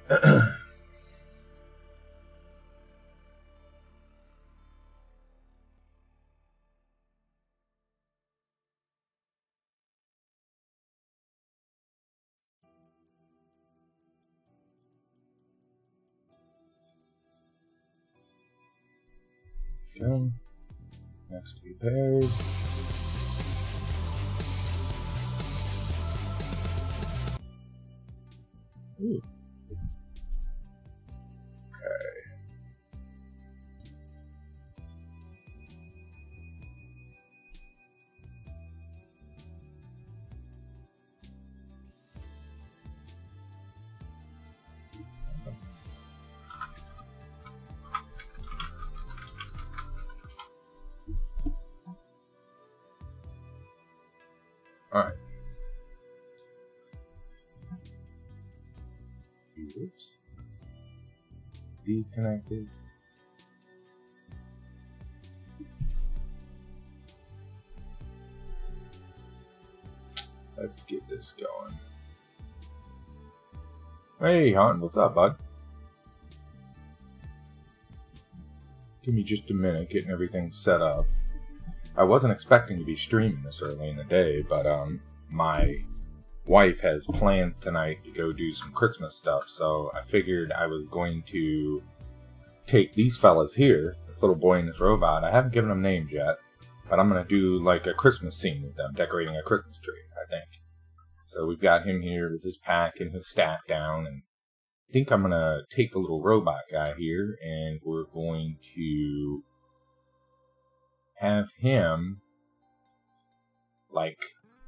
Go. Next repaired. Ooh. Alright. Oops. These connected. Let's get this going. Hey, Hunt, what's up, bud? Give me just a minute getting everything set up. I wasn't expecting to be streaming this early in the day, but my wife has planned tonight to go do some Christmas stuff, so I figured I was going to take these fellas here, this little boy and this robot. I haven't given them names yet, but I'm going to do like a Christmas scene with them, decorating a Christmas tree, I think. So we've got him here with his pack and his stack down, and I think I'm going to take the little robot guy here, and we're going to have him like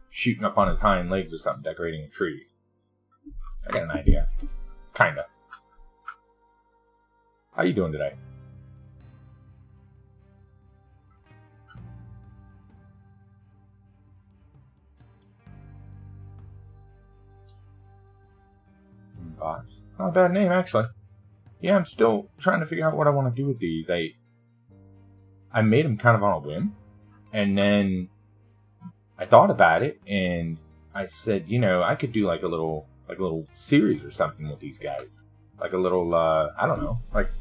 shooting up on his hind legs or something, decorating a tree. I got an idea. Kinda. How you doing today? Botz. Not a bad name, actually. Yeah, I'm still trying to figure out what I want to do with these. I made them kind of on a whim, and then I thought about it, and I said, you know, I could do like a little series or something with these guys, like a little, I don't know, like,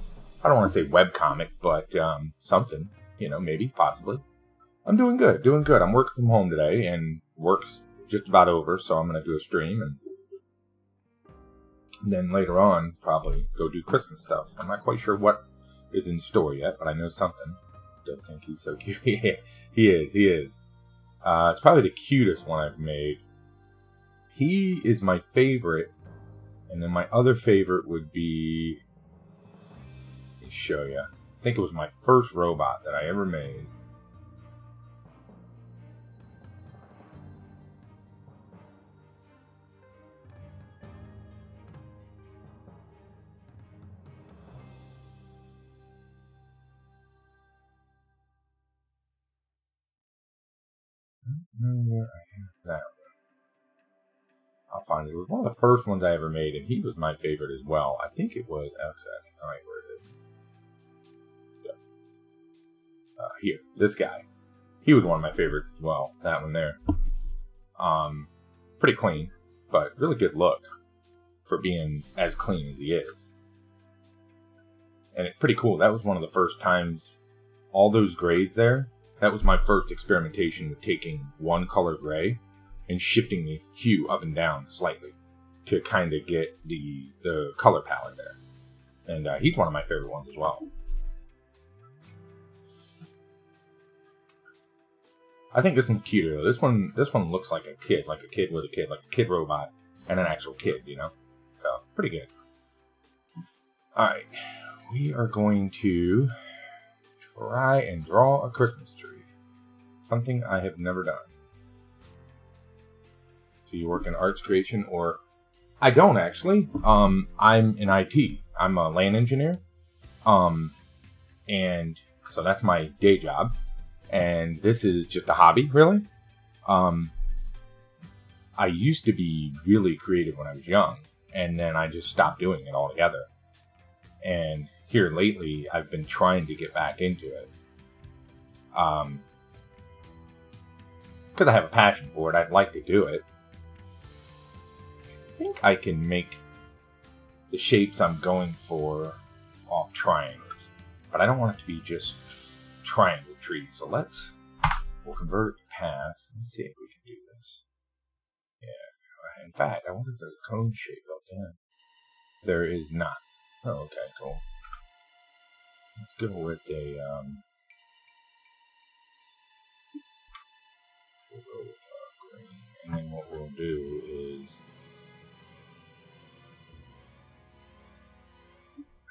I don't want to say webcomic, but something, you know, maybe, possibly. I'm doing good. I'm working from home today, and work's just about over, so I'm going to do a stream, and then later on, probably go do Christmas stuff. I'm not quite sure what is in store yet, but I know something. Don't think he's so cute. Yeah, he is. It's probably the cutest one I've made. He is my favorite, and then my other favorite would be, let me show you. I think it was my first robot that I ever made. I don't know where I have that one. I'll find it. It was one of the first ones I ever made, and he was my favorite as well. I think it was, actually, alright, where it is. Here, this guy. He was one of my favorites as well. That one there. Pretty clean, but really good look for being as clean as he is. And it's pretty cool. That was one of the first times, all those grades there, that was my first experimentation with taking one color gray and shifting the hue up and down slightly to kind of get the color palette there. And he's one of my favorite ones as well. I think this one's cuter though. This one looks like a kid with a kid, like a kid robot and an actual kid, you know? So, pretty good. Alright, we are going to try and draw a Christmas tree. Something I have never done. So you work in arts creation, or... I don't actually. I'm in IT. I'm a LAN engineer. And so that's my day job. And this is just a hobby, really. I used to be really creative when I was young, and then I just stopped doing it altogether. And here lately, I've been trying to get back into it. Because I have a passion for it, I'd like to do it. I think I can make the shapes I'm going for off triangles. But I don't want it to be just triangle trees. So we'll convert it to paths. Let's see if we can do this. Yeah, in fact, I wonder if there's a cone shape up there. There is not. Oh, okay, cool. Let's go with a, we'll go with green. And then what we'll do is,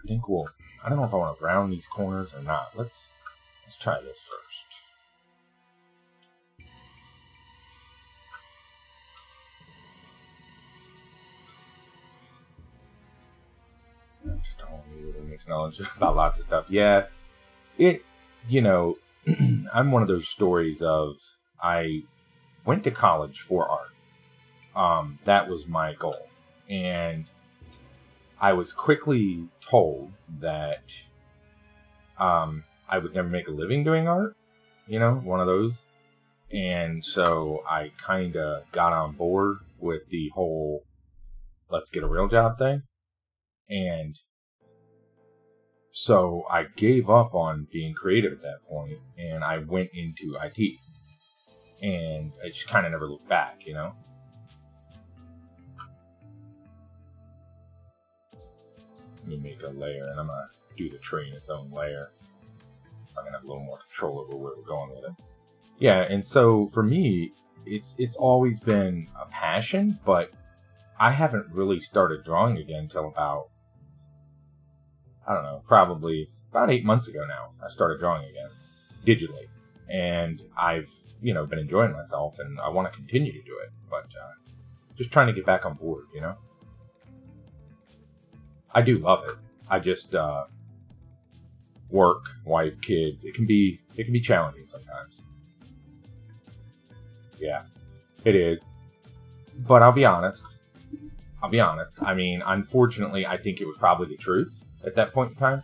I don't know if I want to round these corners or not. Let's try this first. Just don't really mix knowledge about lots of stuff. Yeah, I'm one of those stories of, I went to college for art. That was my goal. And I was quickly told that I would never make a living doing art, one of those. And so I kind of got on board with the whole let's get a real job thing. And so I gave up on being creative at that point, and I went into IT. And I just kind of never looked back, Let me make a layer, and I'm going to do the tree in its own layer. I'm going to have a little more control over where we're going with it. Yeah, and so for me, it's always been a passion, but I haven't really started drawing again until about, I don't know, probably about 8 months ago now. I started drawing again, digitally. And I've, been enjoying myself, and I want to continue to do it, but just trying to get back on board, I do love it. I just work, wife, kids. It can be challenging sometimes. Yeah, it is. But I'll be honest. I mean, unfortunately, I think it was probably the truth at that point in time.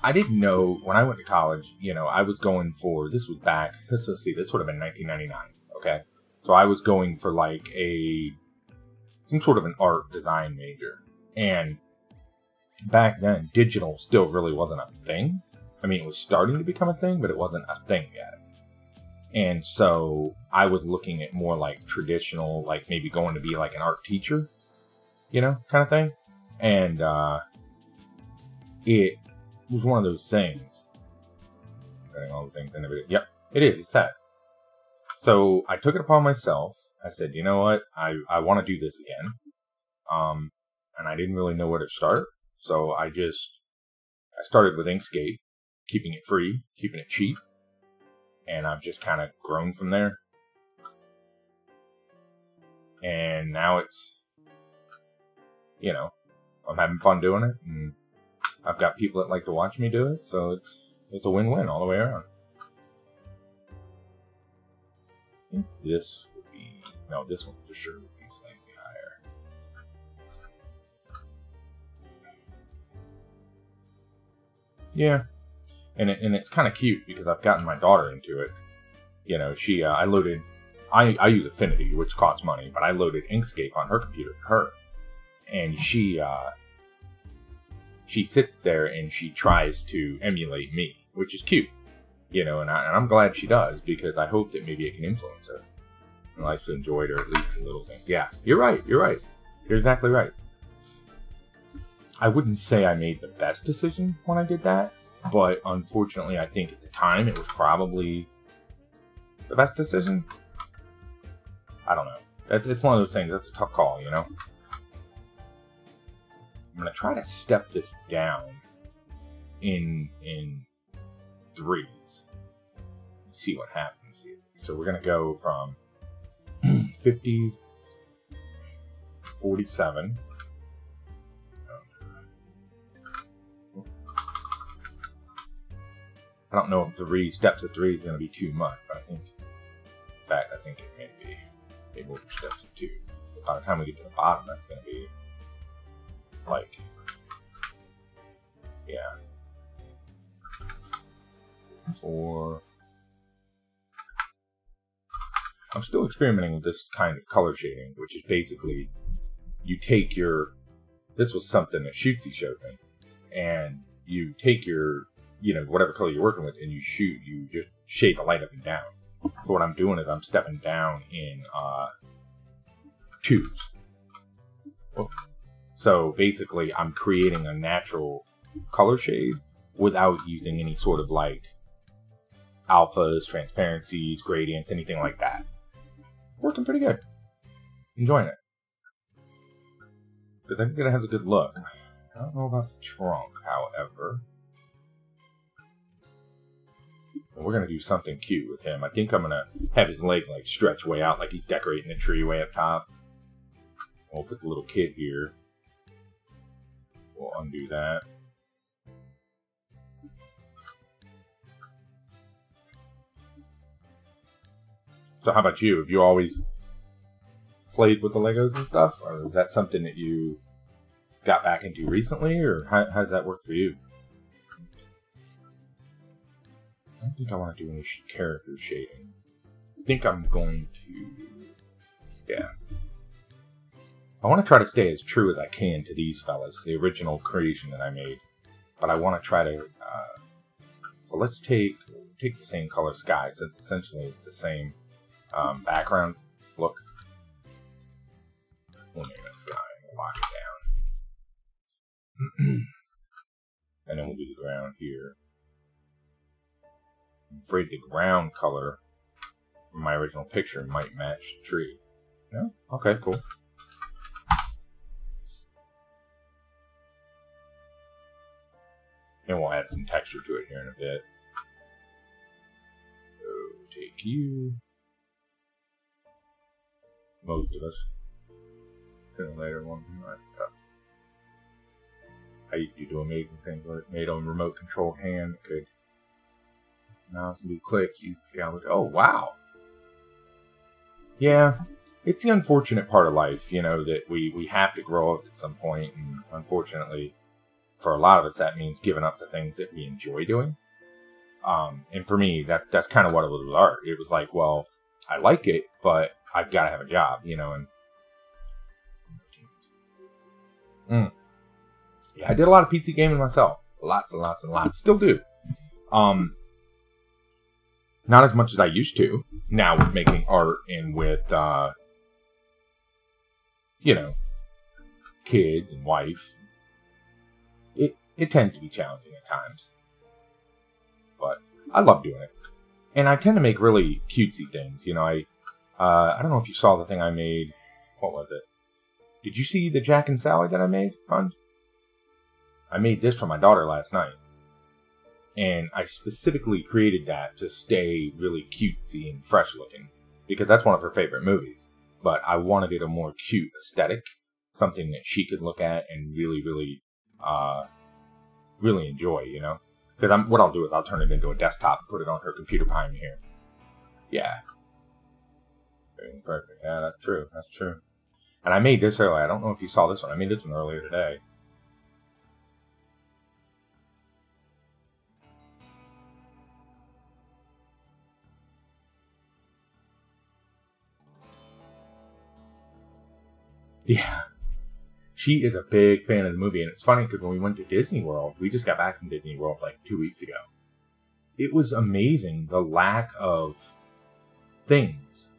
I didn't know when I went to college. I was going for, this would have been 1999. Okay, so I was going for like some sort of an art design major, and back then, digital still really wasn't a thing. I mean, it was starting to become a thing, but it wasn't a thing yet. And so I was looking at more like traditional, like maybe going to be like an art teacher, kind of thing. And it was one of those things. All the things and everything. Yep, it is. It's sad. So I took it upon myself. I said, you know what? I want to do this again. And I didn't really know where to start. So I started with Inkscape, keeping it free, keeping it cheap. And I've just kind of grown from there. And now it's, I'm having fun doing it. And I've got people that like to watch me do it. So it's a win-win all the way around. I think this would be, this one for sure would be slightly higher. Yeah. And it's kind of cute because I've gotten my daughter into it. I use Affinity, which costs money, but I loaded Inkscape on her computer for her. And she sits there and she tries to emulate me, which is cute. And I'm glad she does, because I hope that maybe it can influence her. And likes to enjoy it, or at least the little things. Yeah, you're right. You're exactly right. I wouldn't say I made the best decision when I did that. But unfortunately, I think at the time it was probably the best decision. I don't know. It's one of those things. That's a tough call, I'm going to try to step this down in threes. See what happens here. So we're going to go from 50, 47. I don't know if 3 steps of 3 is going to be too much, but I think it may be. Maybe we'll do steps of 2. By the time we get to the bottom, that's going to be like, yeah, 4. I'm still experimenting with this kind of color shading, which is basically you take your this was something that Shootsy showed me. And you take your, whatever color you're working with, and you just shade the light up and down. So what I'm doing is I'm stepping down in twos. So basically, I'm creating a natural color shade without using any sort of like alphas, transparencies, gradients, anything like that. Working pretty good. Enjoying it. But I think it has a good look. I don't know about the trunk, however. We're going to do something cute with him. I think I'm going to have his legs like stretch way out like he's decorating the tree way up top. We'll put the little kid here. We'll undo that. So how about you? Have you always played with the Legos and stuff? Or is that something that you got back into recently? Or how does that work for you? I don't think I want to do any character shading. I think I'm going to... Yeah. I want to try to stay as true as I can to these fellas, the original creation that I made. But I want to try to... So let's take the same color sky, since essentially it's the same background look. We'll name it sky and we'll lock it down. And then we'll do the ground here. I'm afraid the ground color from my original picture might match the tree. No? Okay, cool. And we'll add some texture to it here in a bit. So, take you. Most of us. Then later one. I used to do amazing things with it. Made on remote control hand. Could mouse and do clicks. Oh, wow. Yeah. It's the unfortunate part of life, that we have to grow up at some point, and unfortunately, for a lot of us, that means giving up the things that we enjoy doing. And for me, that's kind of what it was with art. It was like, well, I like it, but I've got to have a job, and yeah, I did a lot of PC gaming myself. Lots and lots and lots. Still do. Not as much as I used to. Now with making art and with, kids and wife. It tends to be challenging at times. But I love doing it. And I tend to make really cutesy things. I don't know if you saw the thing I made. What was it? Did you see the Jack and Sally that I made, hon? I made this for my daughter last night. And I specifically created that to stay really cutesy and fresh looking. Because that's one of her favorite movies. But I wanted it a more cute aesthetic. Something that she could look at and really, really, really enjoy, Because what I'll do is I'll turn it into a desktop and put it on her computer behind me here. Yeah. Perfect. Yeah, that's true. That's true. And I made this earlier. I don't know if you saw this one. I made this one earlier today. Yeah. She is a big fan of the movie. And it's funny because when we went to Disney World, we just got back from Disney World like 2 weeks ago. It was amazing the lack of things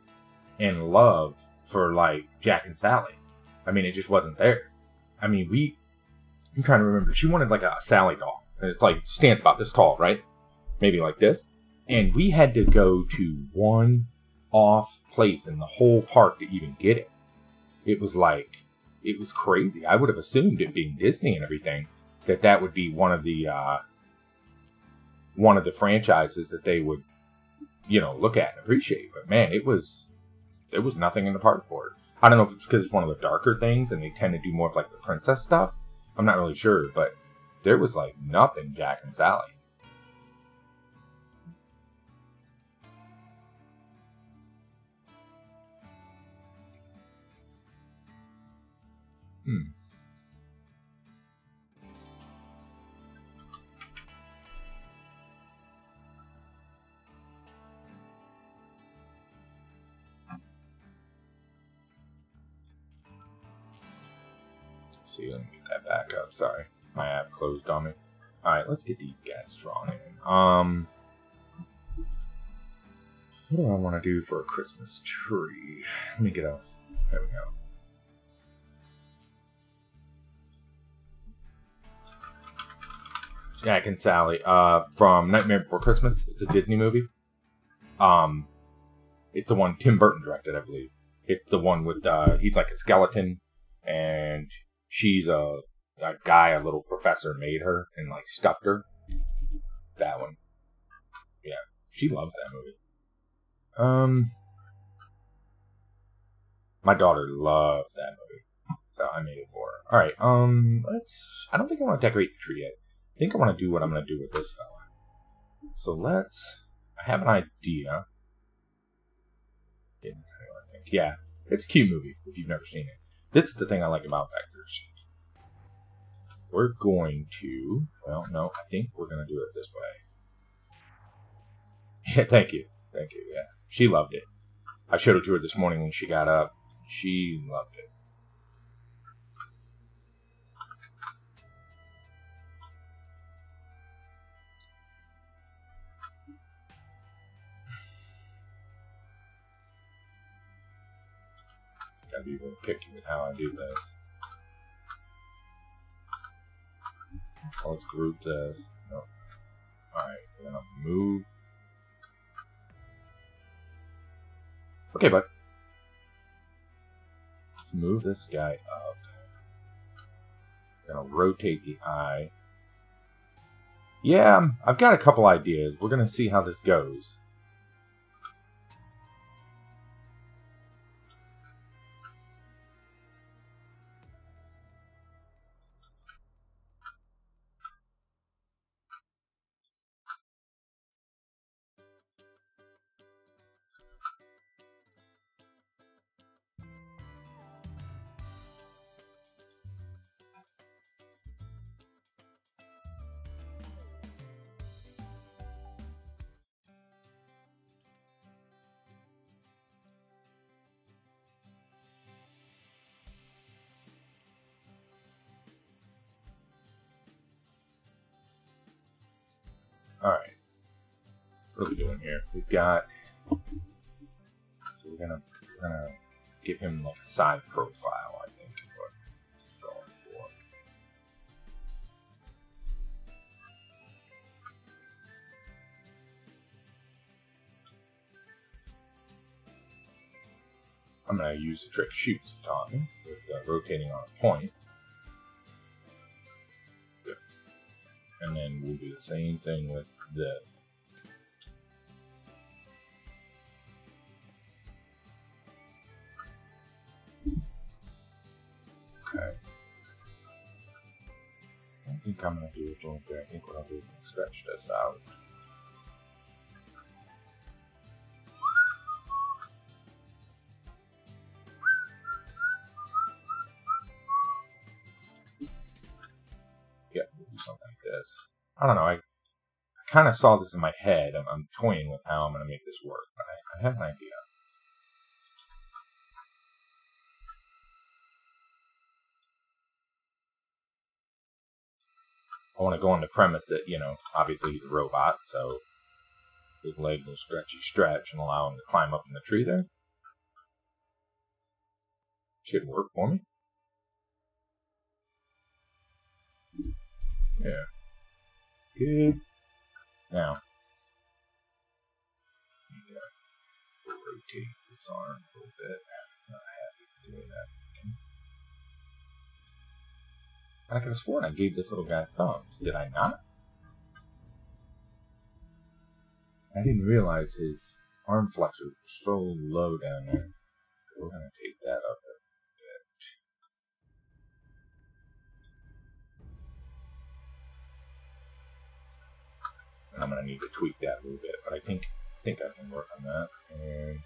and love for like Jack and Sally. I mean, it just wasn't there. I mean, I'm trying to remember. She wanted like a Sally doll. And it's like stands about this tall, right? Maybe like this. And we had to go to one off place in the whole park to even get it. It was crazy. I would have assumed, it being Disney and everything, that would be one of the franchises that they would, look at and appreciate. But man, there was nothing in the park for it. I don't know if it's because it's one of the darker things and they tend to do more of like the princess stuff. I'm not really sure, but there was like nothing Jack and Sally. See, let me get that back up. Sorry, my app closed on me. Alright, let's get these guys drawn in. What do I want to do for a Christmas tree? Let me get a... There we go. Jack and Sally, from Nightmare Before Christmas. It's a Disney movie. It's the one Tim Burton directed, I believe. It's the one with, he's like a skeleton, and she's a guy, a little professor made her, and like stuffed her. That one. Yeah, she loves that movie. My daughter loved that movie, so I made it for her. Alright, I don't think I want to decorate the tree yet. I think I want to do what I'm going to do with this fella. So I have an idea. Yeah, it's a cute movie, if you've never seen it. This is the thing I like about vectors. We're going to, well, no, I think we're going to do it this way. Yeah, thank you, yeah. She loved it. I showed it to her this morning when she got up. She loved it. Gotta be really picky with how I do this. So let's group this. Nope. Alright, we're gonna move. Okay, bud. Let's move this guy up. We're gonna rotate the eye. Yeah, I've got a couple ideas. We're gonna see how this goes. Alright. What are we doing here? We've got... So we're gonna give him like a side profile, I think, is what we're going for. I'm gonna use the trick shoots he taught me with rotating on a point. Good. And then we'll do the same thing with this. Okay. I think I'm going to do a joint there. I think what I'll do is stretch this out. Yeah, we'll do something like this. I don't know, I kind of saw this in my head. I'm toying with how I'm going to make this work, but I have an idea. I want to go on the premise that, you know, obviously he's a robot, so his legs will stretch and allow him to climb up in the tree there. Should work for me. Yeah. Good. Now, need to rotate this arm a little bit. Not happy doing that. I could have sworn I gave this little guy thumbs. Did I not? I didn't realize his arm flexors were so low down there. We're going to take that up a bit. And I'm going to need to tweak that a little bit, but I think I can work on that. And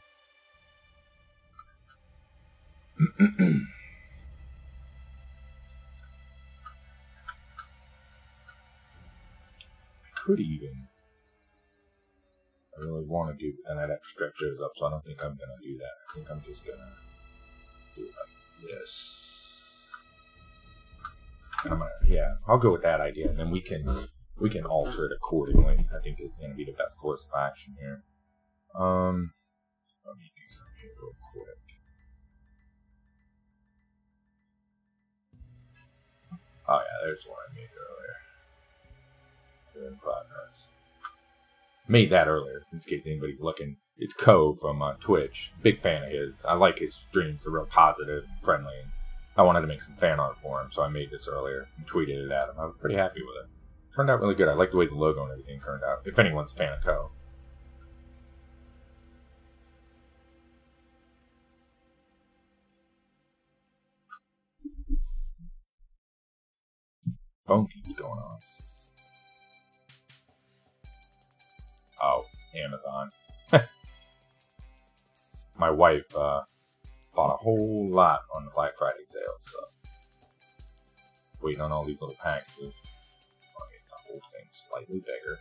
could even, I really want to do, but then I'd have to stretch those up, so I don't think I'm going to do that. I think I'm just going to do it like this. And yeah, I'll go with that idea, and then we can alter it accordingly. I think is going to be the best course of action here. Let me do something here real quick. Oh yeah, there's one I made earlier. In progress. Made that earlier, in case anybody's looking. It's Co from Twitch. Big fan of his. I like his streams. They're real positive and friendly. And I wanted to make some fan art for him, so I made this earlier and tweeted it at him. I was pretty happy with it. Turned out really good. I like the way the logo and everything turned out. If anyone's a fan of Co. Phone keeps going on. Oh, Amazon. My wife bought a whole lot on the Black Friday sale, so waiting on all these little packages. I'll make the whole thing slightly bigger.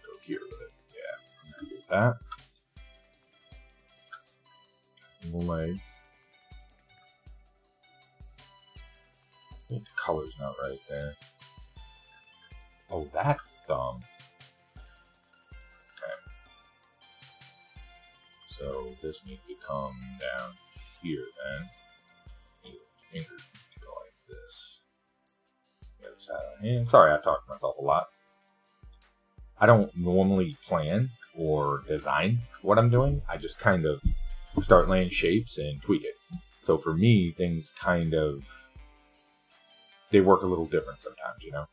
Go here with it. Yeah, I'm gonna do that. Little legs. I think the color's not right there. Oh, that's dumb. Okay. So this needs to come down here then. Fingers need to go like this. The other side on here. Sorry, I talk to myself a lot. I don't normally plan or design what I'm doing. I just kind of start laying shapes and tweak it. So for me, things kind of, they work a little different sometimes, you know?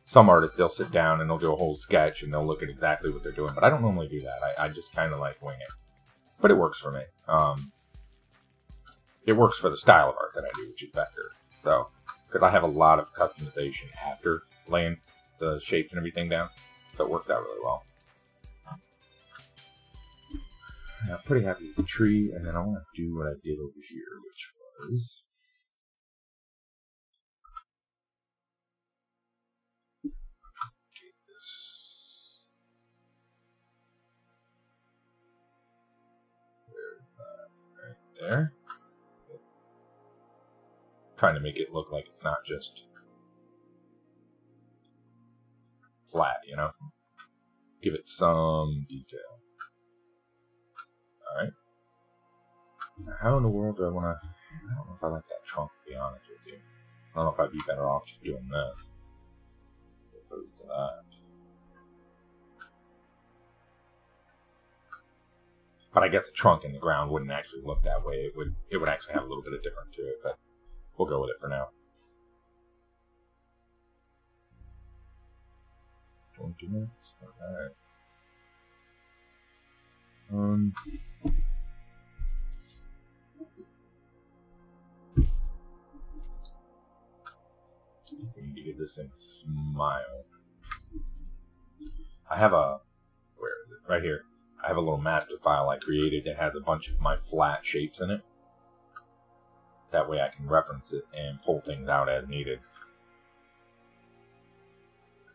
Some artists, they'll sit down and they'll do a whole sketch and they'll look at exactly what they're doing, but I don't normally do that. I just kind of like wing it. But it works for me. It works for the style of art that I do, which is vector. So, because I have a lot of customization after laying the shapes and everything down, so it works out really well. I'm pretty happy with the tree, and then I want to do what I did over here, which was... there. Trying to make it look like it's not just flat, you know? Give it some detail. Alright. Now, how in the world do I want to... I don't know if I like that trunk, to be honest with you. I don't know if I'd be better off just doing this. As opposed to that. But I guess a trunk in the ground wouldn't actually look that way. It would actually have a little bit of difference to it, but we'll go with it for now. 20 minutes? Alright. We need to get this thing smile. I have a... Where is it? Right here. I have a little master file I created that has a bunch of my flat shapes in it. That way I can reference it and pull things out as needed.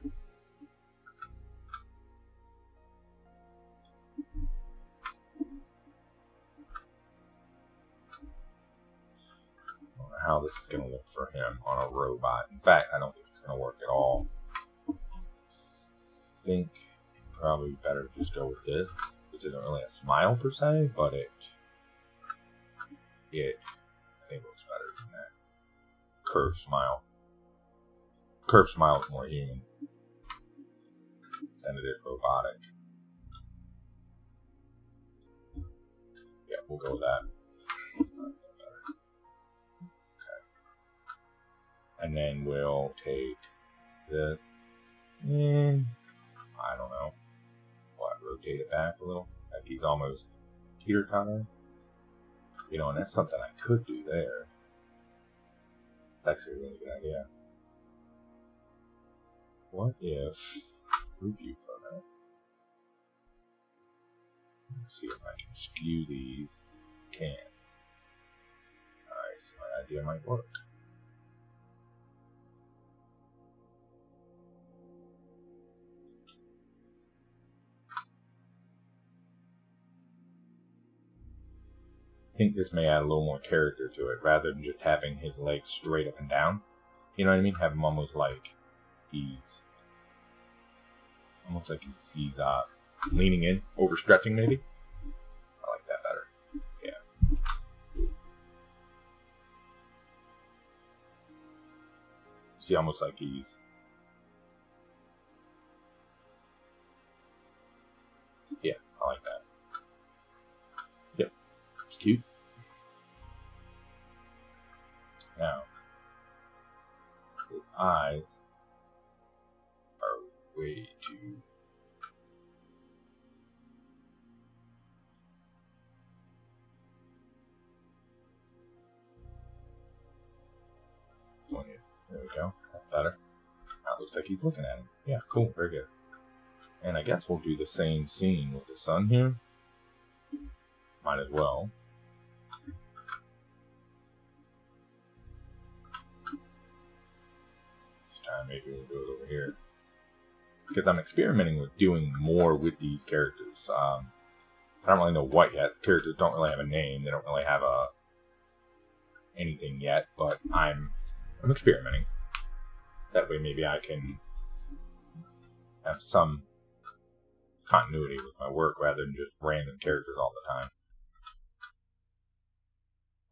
I don't know how this is going to look for him on a robot. In fact, I don't think it's going to work at all. I think probably better just go with this. This isn't really a smile per se, but it I think looks better than that. Curved smile. Curved smile is more human than it is robotic. Yeah, we'll go with that. Okay. And then we'll take this and I don't know. Rotate it back a little. Like he's almost teeter-tottering. You know, and that's something I could do there. It's actually a really good idea. What if... Review for a minute. Let's see if I can skew these. Can. Alright, so my idea might work. think this may add a little more character to it, rather than just having his legs straight up and down. You know what I mean? Have him almost like he's leaning in, overstretching maybe. I like that better. Yeah. See, almost like he's... Yeah, I like that. Yep, it's cute. Now, his eyes are way too... There we go. That's better. Now it looks like he's looking at him. Yeah, cool. Very good. And I guess we'll do the same scene with the sun here. Might as well. This time maybe we'll do it over here. Because I'm experimenting with doing more with these characters. I don't really know what yet. The characters don't really have a name. They don't really have anything yet. But I'm experimenting. That way maybe I can have some continuity with my work rather than just random characters all the time.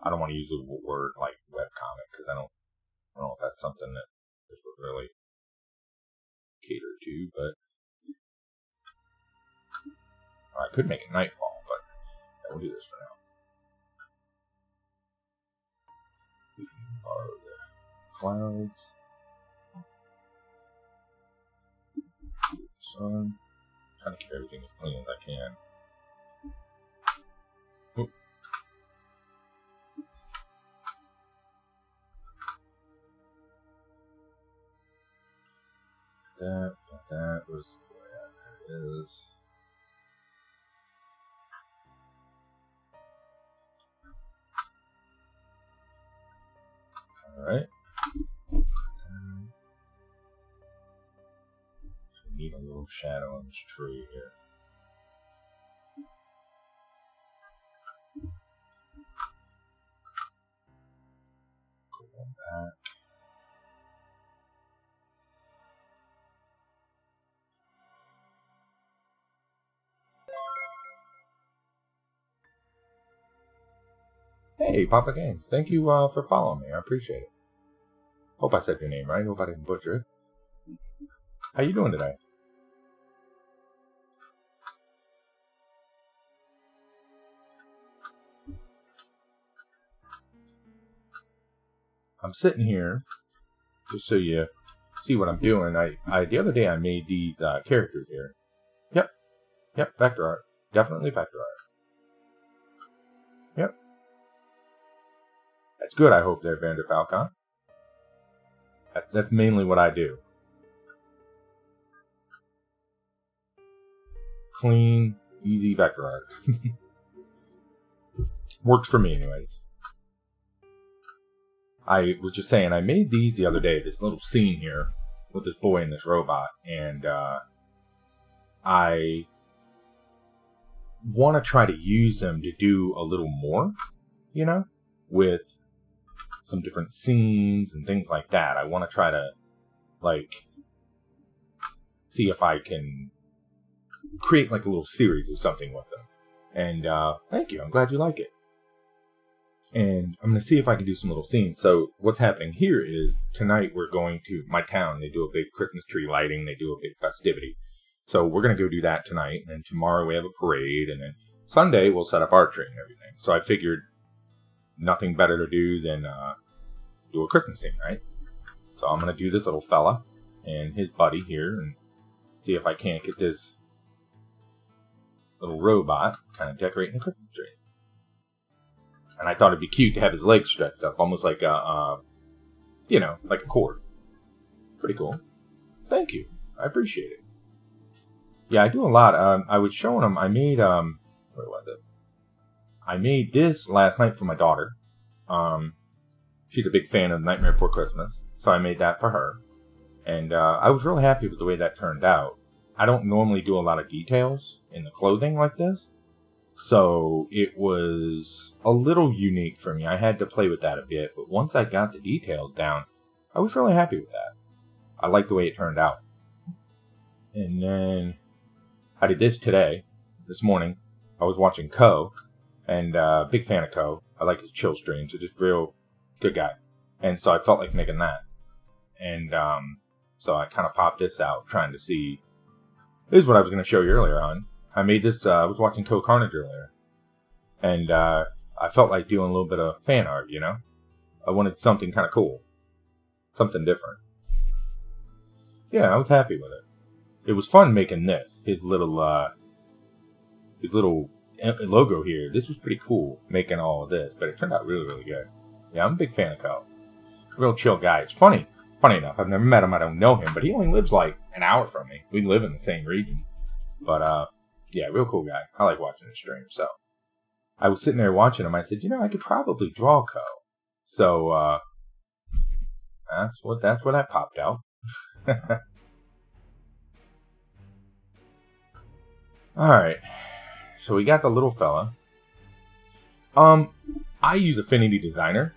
I don't want to use a word like webcomic because I don't know if that's something that this would really cater to, but I could make it nightfall, but I will do this for now. We can borrow the clouds. Sun. Trying to keep everything as clean as I can. Oop. That was where it is. Alright. Need a little shadow on this tree here. Go back. Hey, Papa Games. Thank you for following me. I appreciate it. Hope I said your name right. Hope I didn't butcher it. How you doing today? I'm sitting here, just so you see what I'm doing. The other day I made these characters here. Yep, vector art. Definitely vector art. Yep. That's good, I hope, there, Vander Falcon. That's mainly what I do. Clean, easy vector art. Works for me, anyways. I was just saying, I made these the other day, this little scene here with this boy and this robot, and I want to try to use them to do a little more, you know, with some different scenes and things like that. I want to try to, like, see if I can create like a little series or something with them. And thank you, I'm glad you like it. And I'm going to see if I can do some little scenes. So what's happening here is tonight we're going to my town. They do a big Christmas tree lighting. They do a big festivity. So we're going to go do that tonight. And tomorrow we have a parade. And then Sunday we'll set up archery and everything. So I figured nothing better to do than do a Christmas scene, right? So I'm going to do this little fella and his buddy here and see if I can't get this little robot kind of decorating the Christmas tree. And I thought it'd be cute to have his legs stretched up, almost like a, you know, like a cord. Pretty cool. Thank you. I appreciate it. Yeah, I do a lot. I was showing him, I made, where was it? I made this last night for my daughter. She's a big fan of Nightmare Before Christmas, so I made that for her. And I was really happy with the way that turned out. I don't normally do a lot of details in the clothing like this. So it was a little unique for me. I had to play with that a bit, but once I got the details down, I was really happy with that. I liked the way it turned out. And then I did this today, this morning. I was watching Ko, and big fan of Ko. I like his chill streams. He's just real good guy. And so I felt like making that. And so I kind of popped this out, trying to see. This is what I was going to show you earlier on. I made this, I was watching Ko Carnage earlier. And I felt like doing a little bit of fan art, you know? I wanted something kind of cool. Something different. Yeah, I was happy with it. It was fun making this. His little logo here. This was pretty cool, making all of this. But it turned out really, really good. Yeah, I'm a big fan of Ko. Real chill guy. It's funny. Funny enough, I've never met him. I don't know him. But he only lives like an hour from me. We live in the same region. But, yeah, real cool guy. I like watching his stream. So, I was sitting there watching him. I said, you know, I could probably draw Ko. So, that's what I popped out. Alright, so we got the little fella. I use Affinity Designer.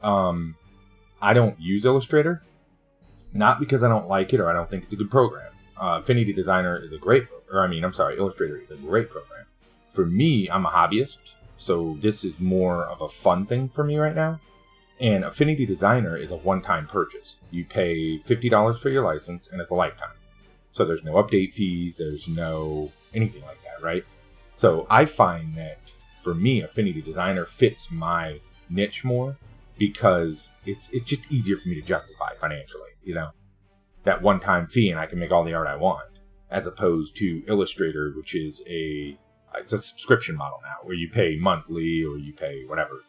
I don't use Illustrator. Not because I don't like it or I don't think it's a good program. Affinity Designer is a great, Illustrator is a great program. For me, I'm a hobbyist, so this is more of a fun thing for me right now. And Affinity Designer is a one-time purchase. You pay $50 for your license, and it's a lifetime. So there's no update fees, there's no anything like that, right? So I find that, for me, Affinity Designer fits my niche more because it's just easier for me to justify financially, you know? That one-time fee, and I can make all the art I want, as opposed to Illustrator, which is it's a subscription model now, where you pay monthly or you pay whatever.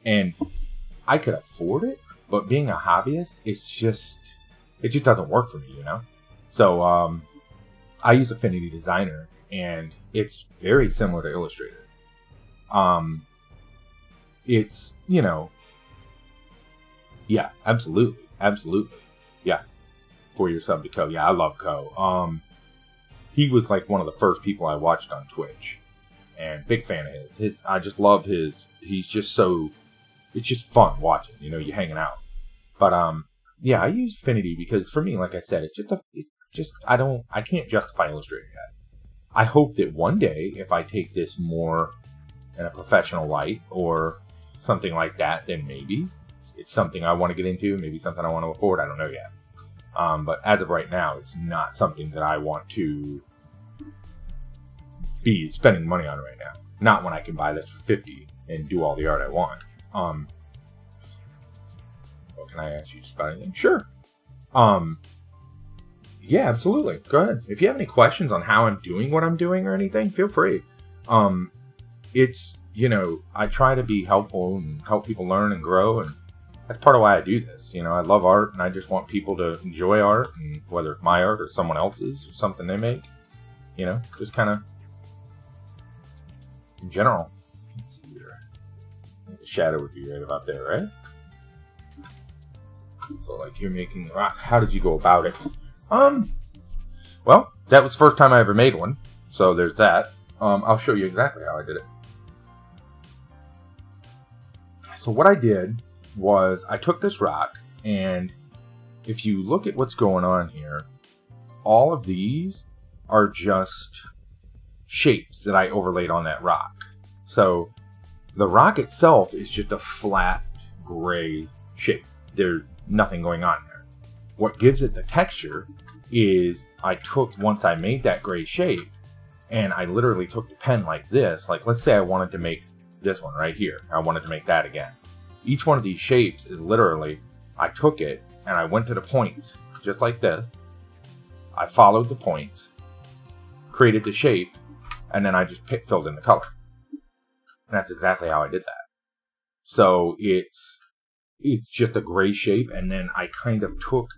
And I could afford it, but being a hobbyist, it just doesn't work for me, you know? So, I use Affinity Designer, and it's very similar to Illustrator. It's, you know, yeah, absolutely, yeah. For your sub to Ko, yeah, I love Ko. He was like one of the first people I watched on Twitch, and big fan of his. I just love his. He's just so. It's just fun watching, you know, you hanging out. But yeah, I use Affinity because for me, like I said, I can't justify Illustrator yet. I hope that one day, if I take this more in a professional light or something like that, then maybe it's something I want to get into, maybe something I want to afford. I don't know yet. But as of right now, it's not something that I want to be spending money on right now. Not when I can buy this for $50 and do all the art I want. Well, can I ask you about anything? Sure. Yeah, absolutely. Go ahead. If you have any questions on how I'm doing what I'm doing or anything, feel free. It's, you know, I try to be helpful and help people learn and grow, and that's part of why I do this. You know, I love art, and I just want people to enjoy art, and whether it's my art or someone else's or something they make, you know, just kind of in general. Let's see here. The shadow would be right about there, right? So, like, you're making the rock. How did you go about it? Well, that was the first time I ever made one, so there's that. I'll show you exactly how I did it. So what I did was I took this rock, and if you look at what's going on here, all of these are just shapes that I overlaid on that rock. So the rock itself is just a flat gray shape. There's nothing going on there. What gives it the texture is once I made that gray shape, and I literally took the pen like this, like let's say I wanted to make this one right here. I wanted to make that again. Each one of these shapes is literally, I took it and I went to the point, just like this. I followed the point, created the shape, and then I just filled in the color. And that's exactly how I did that. So it's just a gray shape, and then I kind of took,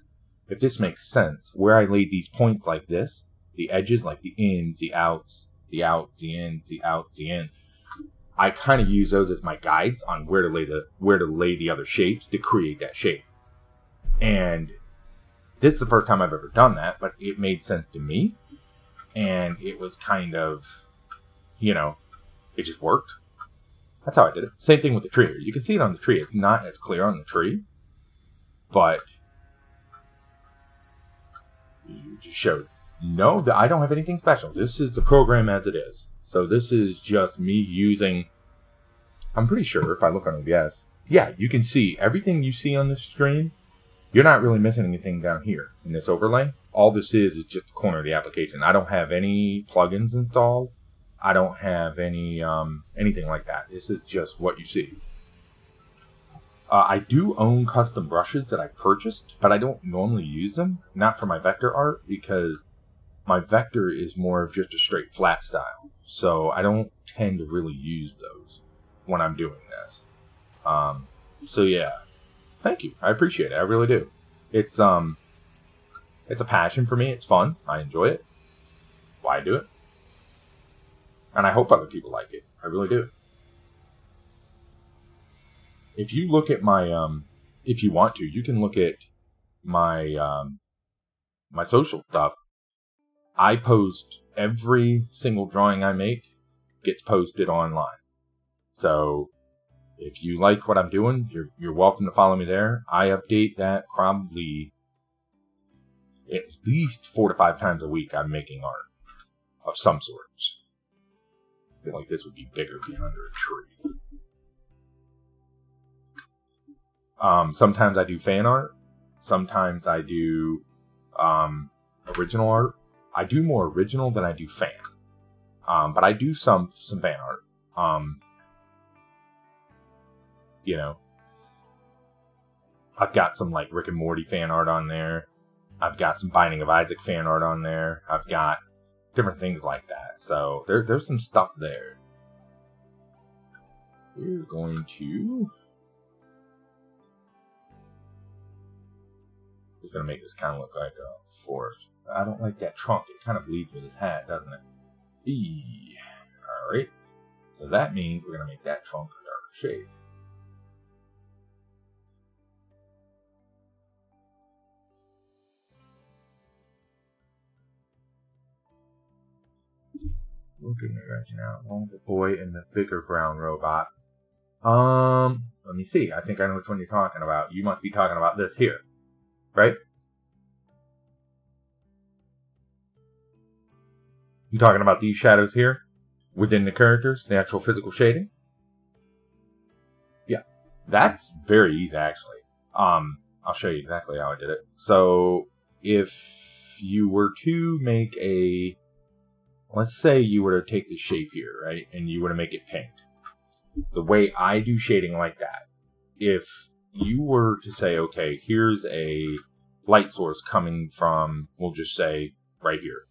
if this makes sense, where I laid these points like this, the edges, like the ins, the outs, the outs, the ins, the outs, the ins, I kind of use those as my guides on where to lay the other shapes to create that shape. And this is the first time I've ever done that, but it made sense to me. And it was kind of, you know, It just worked. That's how I did it. Same thing with the tree here. You can see it on the tree. It's not as clear on the tree, but you just showed. No, I don't have anything special. This is the program as it is. So this is just me using, I'm pretty sure if I look on OBS, yeah, you can see everything you see on this screen. You're not really missing anything down here in this overlay. All this is just the corner of the application. I don't have any plugins installed. I don't have any anything like that. This is just what you see. I do own custom brushes that I purchased, but I don't normally use them. Not for my vector art, because my vector is more of just a straight flat style. So I don't tend to really use those when I'm doing this. So yeah, thank you. I appreciate it. I really do. It's a passion for me. It's fun. I enjoy it. Why I do it. And I hope other people like it. I really do. If you look at my, if you want to, you can look at my, my social stuff. I post every single drawing I make gets posted online. So if you like what I'm doing, you're welcome to follow me there. I update that probably at least 4 to 5 times a week. I'm making art of some sorts. I feel like this would be bigger being under a tree. Sometimes I do fan art. Sometimes I do original art. I do more original than I do fan. But I do some fan art. You know, I've got some like Rick and Morty fan art on there. I've got some Binding of Isaac fan art on there. I've got different things like that. So there's some stuff there. We're going to... Just going to make this kind of look like a forest. I don't like that trunk. It kind of bleeds with his hat, doesn't it? Alright. So that means we're going to make that trunk a darker shade. Looking at now, along the boy and the bigger brown robot. Let me see. I think I know which one you're talking about. You must be talking about this here, right? You talking about these shadows here within the characters, the actual physical shading? Yeah, that's very easy actually. I'll show you exactly how I did it. So if you were to make a, let's say you were to take the shape here, right, and you were to make it pink. The way I do shading like that, if you were to say, okay, here's a light source coming from, we'll just say, right here.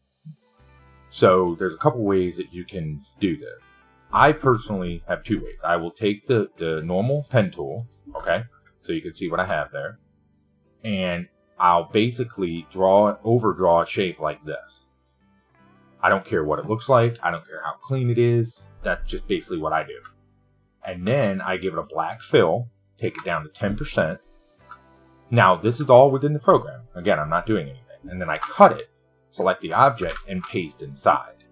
So there's a couple ways that you can do this. I personally have 2 ways. I will take the normal pen tool, okay, so you can see what I have there, and I'll basically overdraw a shape like this. I don't care what it looks like. I don't care how clean it is. That's just basically what I do. And then I give it a black fill, take it down to 10%. Now, this is all within the program. Again, I'm not doing anything. And then I cut it, select the object, and paste inside.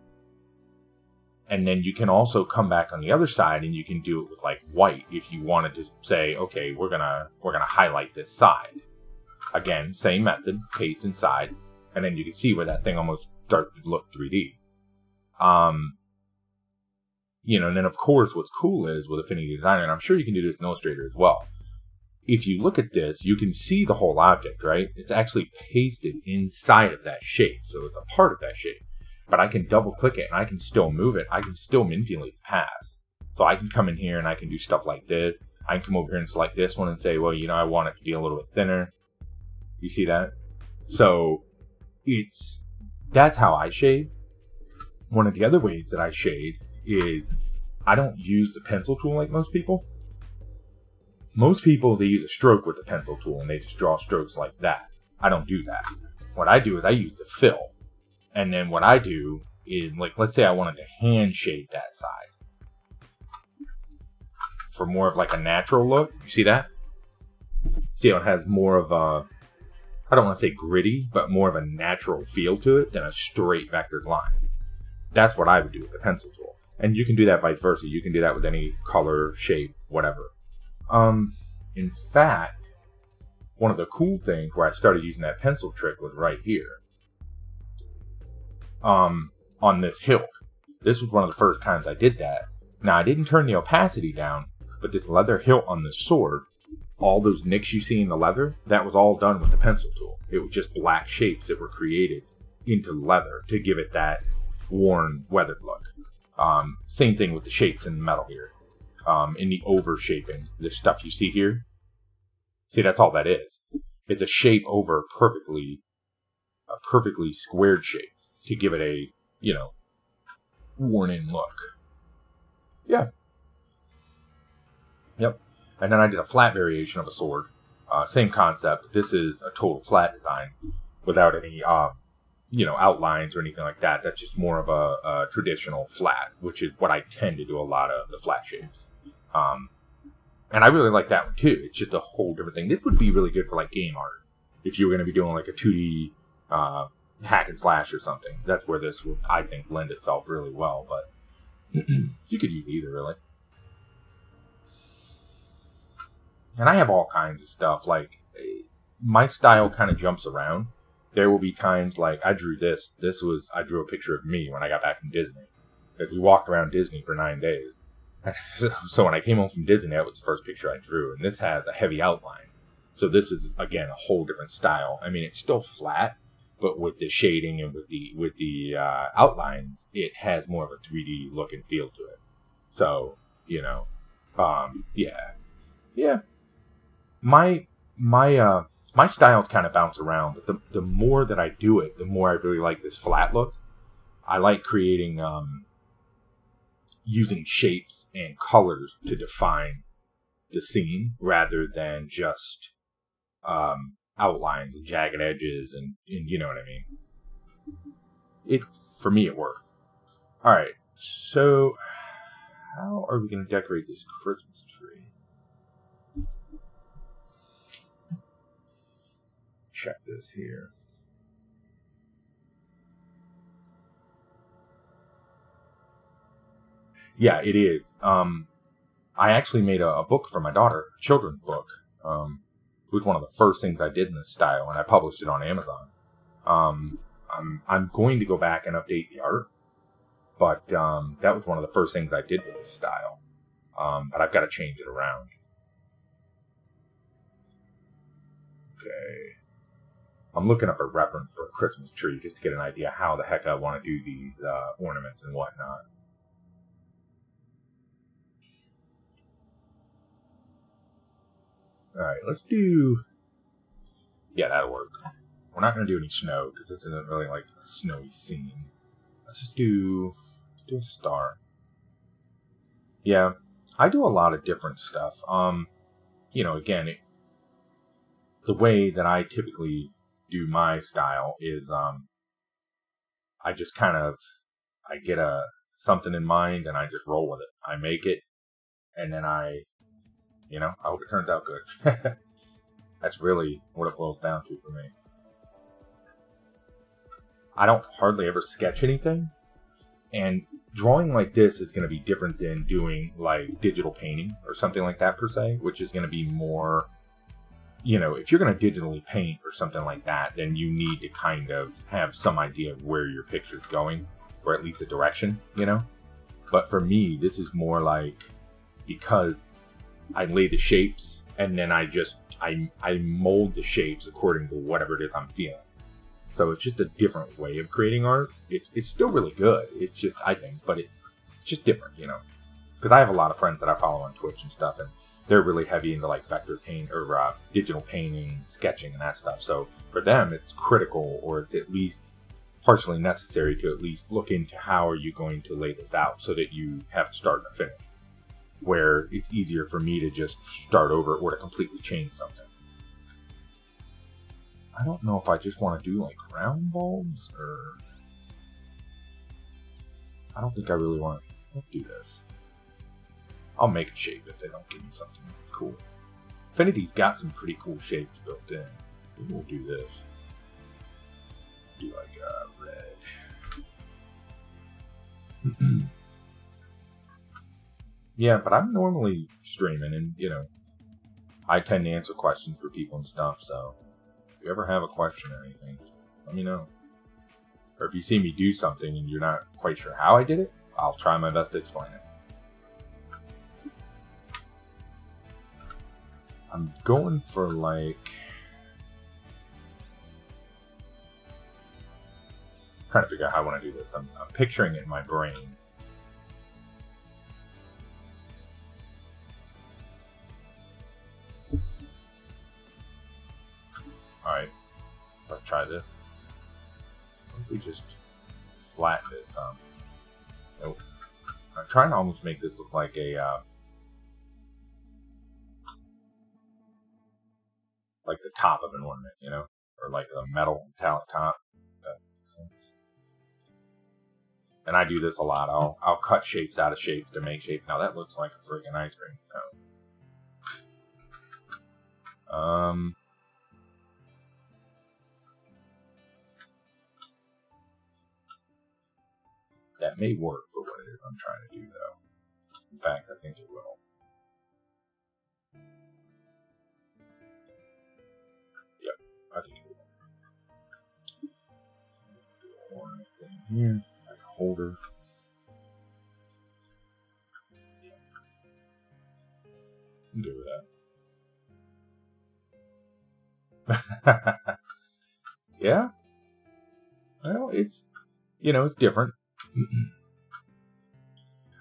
And then you can also come back on the other side and you can do it with like white if you wanted to say, okay, we're gonna highlight this side. Again, same method, paste inside, and then you can see where that thing almost starts to look 3D. You know, and then of course what's cool is with Affinity Designer, and I'm sure you can do this in Illustrator as well. If you look at this, you can see the whole object, right? It's actually pasted inside of that shape, so it's a part of that shape. But I can double click it and I can still move it. I can still manipulate the paths. So I can come in here and I can do stuff like this. I can come over here and select this one and say, well, you know, I want it to be a little bit thinner. You see that? So that's how I shade. One of the other ways that I shade is I don't use the pencil tool like most people. Most people, they use a stroke with the pencil tool and they just draw strokes like that. I don't do that. What I do is I use the fill. And then what I do is, like, let's say I wanted to hand shade that side for more of like a natural look. You see that? See how it has more of a, I don't want to say gritty, but more of a natural feel to it than a straight vectored line. That's what I would do with the pencil tool. And you can do that vice versa. You can do that with any color, shape, whatever. In fact, one of the cool things where I started using that pencil trick was right here. On this hilt. This was one of the first times I did that. Now, I didn't turn the opacity down, but this leather hilt on this sword, all those nicks you see in the leather, that was all done with the pencil tool. It was just black shapes that were created into leather to give it that worn, weathered look. Same thing with the shapes in the metal here. In the over shaping, this stuff you see here, see, that's all that is. It's a shape over a perfectly squared shape to give it a, you know, worn in look. Yeah. Yep. And then I did a flat variation of a sword. Same concept. This is a total flat design without any, you know, outlines or anything like that. That's just more of a traditional flat, which is what I tend to do a lot of the flat shapes. And I really like that one too. It's just a whole different thing. This would be really good for like game art. If you were going to be doing like a 2D hack and slash or something. That's where this would, I think, lend itself really well. But you could use either, really. And I have all kinds of stuff. Like, my style kind of jumps around. There will be times like I drew this. I drew a picture of me when I got back from Disney. Like, we walked around Disney for 9 days. So when I came home from Disney, that was the first picture I drew. And this has a heavy outline. So this is, again, a whole different style. I mean, it's still flat, but with the shading and with the outlines, it has more of a 3D look and feel to it. So, you know, yeah. My styles kind of bounce around, but the more that I do it, the more I really like this flat look. I like creating, using shapes and colors to define the scene rather than just outlines and jagged edges and you know what I mean. For me, it worked. All right, so how are we going to decorate this Christmas tree? Check this here. Yeah, it is. I actually made a book for my daughter, a children's book. It was one of the first things I did in this style, and I published it on Amazon. I'm going to go back and update the art, but that was one of the first things I did with this style. But I've got to change it around. Okay. I'm looking up a reference for a Christmas tree just to get an idea how the heck I want to do these ornaments and whatnot. Alright, let's do... Yeah, that'll work. We're not going to do any snow, because this isn't really like a snowy scene. Let's just do a star. Yeah, I do a lot of different stuff. You know, again, the way that I typically do my style is, I just kind of, I get something in mind, and I just roll with it. I make it, and then I hope it turns out good. That's really what it boils down to for me. I don't hardly ever sketch anything, and drawing like this is going to be different than doing like digital painting or something like that per se, which is going to be more, you know, if you're going to digitally paint or something like that, then you need to kind of have some idea of where your picture's going, or at least a direction, you know? But for me, this is more like, because I lay the shapes, and then I mold the shapes according to whatever it is I'm feeling. So it's just a different way of creating art. It's still really good. It's just, I think, but it's just different, you know. Because I have a lot of friends that I follow on Twitch and stuff, and they're really heavy into like vector paint or digital painting, sketching, and that stuff. So for them, it's critical, or it's at least partially necessary to at least look into how are you going to lay this out so that you have a start and a finish. Where it's easier for me to just start over or to completely change something. I don't know if I just want to do like round bulbs, or I don't think I really want to do this. I'll make a shape if they don't give me something cool. Affinity's got some pretty cool shapes built in. Maybe we'll do this. Do like red. Yeah, but I'm normally streaming, and, you know, I tend to answer questions for people and stuff, so if you ever have a question or anything, let me know. Or if you see me do something and you're not quite sure how I did it, I'll try my best to explain it. I'm going for, like... trying to figure out how I want to do this. I'm picturing it in my brain. Alright, let's try this. What if we just flatten this? Nope. I'm trying to almost make this look like a, like the top of an ornament, you know? Or like a metal metallic top. That makes sense. And I do this a lot. I'll cut shapes out of shapes to make shapes. Now that looks like a freaking ice cream cone. That may work for what it is I'm trying to do, though. In fact, I think it will. Yep, I think it will. One thing here, like a holder. I'm good with that. Yeah. Well, it's, you know, it's different.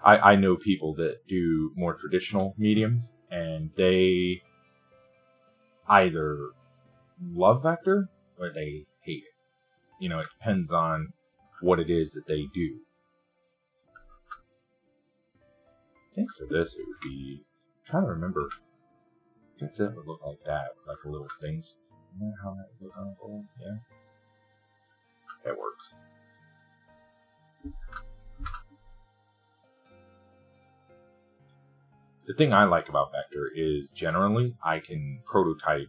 I know people that do more traditional mediums, and they either love vector or they hate it. You know, it depends on what it is that they do. I think for this it would be, I'm trying to remember, I guess it would look like that, like a little things. Isn't that how that would look on a bowl? Yeah. That works. The thing I like about vector is generally I can prototype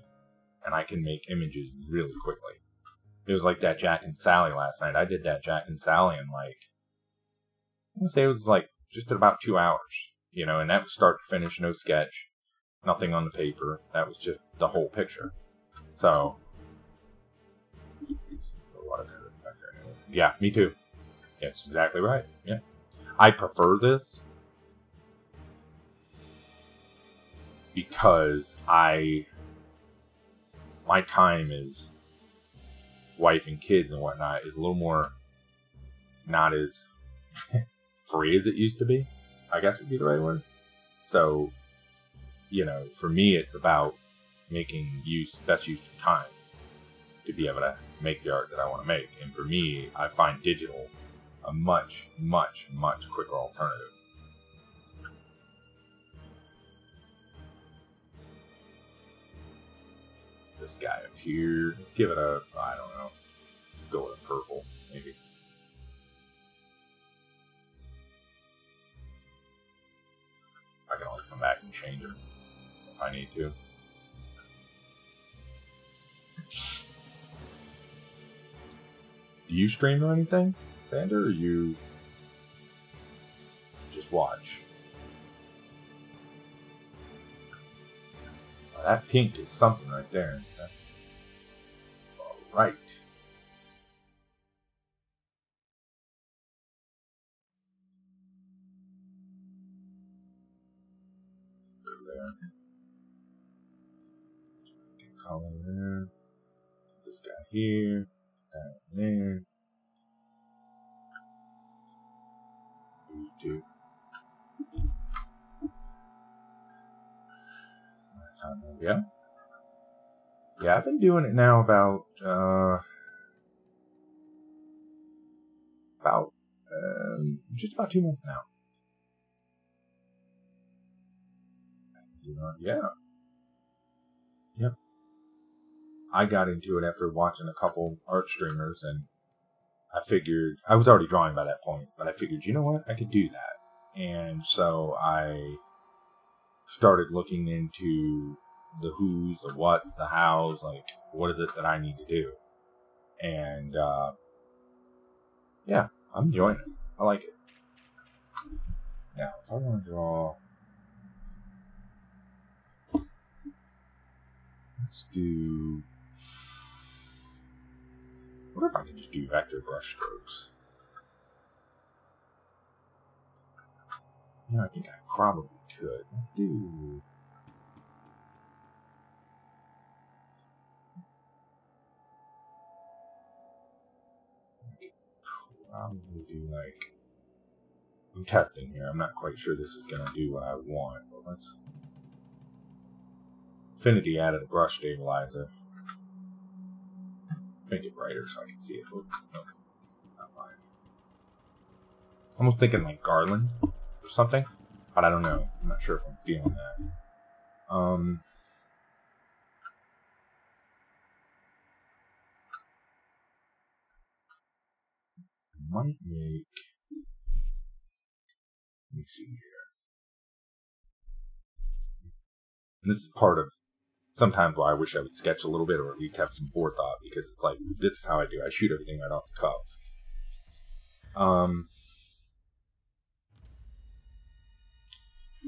and I can make images really quickly. It was like that Jack and Sally last night. I did that Jack and Sally in like, I'm gonna say it was like just about 2 hours, you know, and that was start to finish, no sketch, nothing on the paper. That was just the whole picture. So, yeah, me too. That's exactly right. Yeah, I prefer this because my time is wife and kids and whatnot is a little more not as free as it used to be, I guess would be the right word. So, you know, for me it's about making best use of time to be able to make the art that I want to make. And for me, I find digital a much, much, much quicker alternative. This guy up here, let's give it a, I don't know, go with a purple, maybe. I can always come back and change it if I need to. Do you stream or anything, Vander, or you just watch? Well, that pink is something right there. That's alright. There. Color there. This guy here. Down there. These two. Yeah. Yeah, I've been doing it now about just about 2 months now. Yeah. Yep. I got into it after watching a couple art streamers, and I figured, I was already drawing by that point, but I figured, you know what, I could do that. And so I started looking into the who's, the what's, the how's, like, what is it that I need to do? And, yeah, I'm enjoying it. I like it. Now, if I want to draw Let's do... What if I can just do vector brush strokes? Yeah, I think I probably could. Let's do... Probably do like... I'm testing here. I'm not quite sure this is going to do what I want. But let's... Affinity added a brush stabilizer. Make it brighter so I can see it. Oh, no, not fine. Almost thinking like garland or something, but I don't know. I'm not sure if I'm feeling that. Might make... Let me see here. And this is part of sometimes why I wish I would sketch a little bit or at least have some forethought, because it's like, this is how I do. I shoot everything right off the cuff.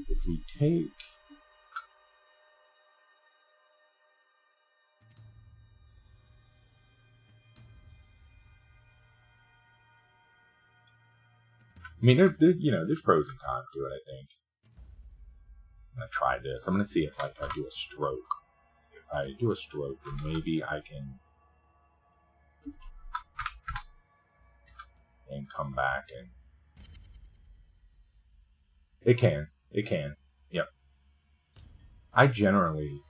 If we take... I mean, there's pros and cons to it, I think. I'm going to try this. I'm going to see if like, I do a stroke. If I do a stroke, then maybe I can... and come back and... It can. Yep. I generally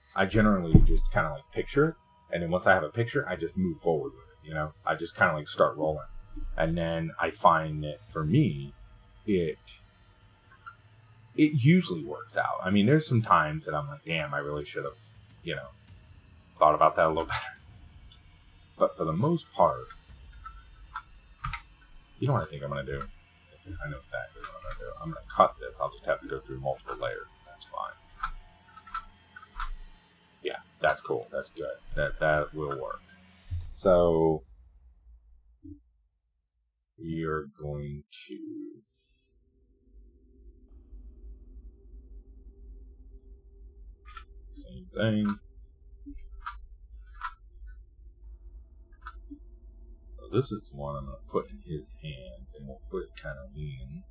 just kind of like picture it, and then once I have a picture, I just move forward with it, you know? I just kind of like start rolling. And then I find that for me, it usually works out. I mean, there's some times that I'm like, damn, I really should have, you know, thought about that a little better. But for the most part, you know what I think I'm going to do? I know exactly what I'm going to do. I'm going to cut this. I'll just have to go through multiple layers. That's fine. Yeah, that's cool. That's good. That will work. So we are going to... Same thing. So this is the one I'm going to put in his hand, and we'll put it kind of lean.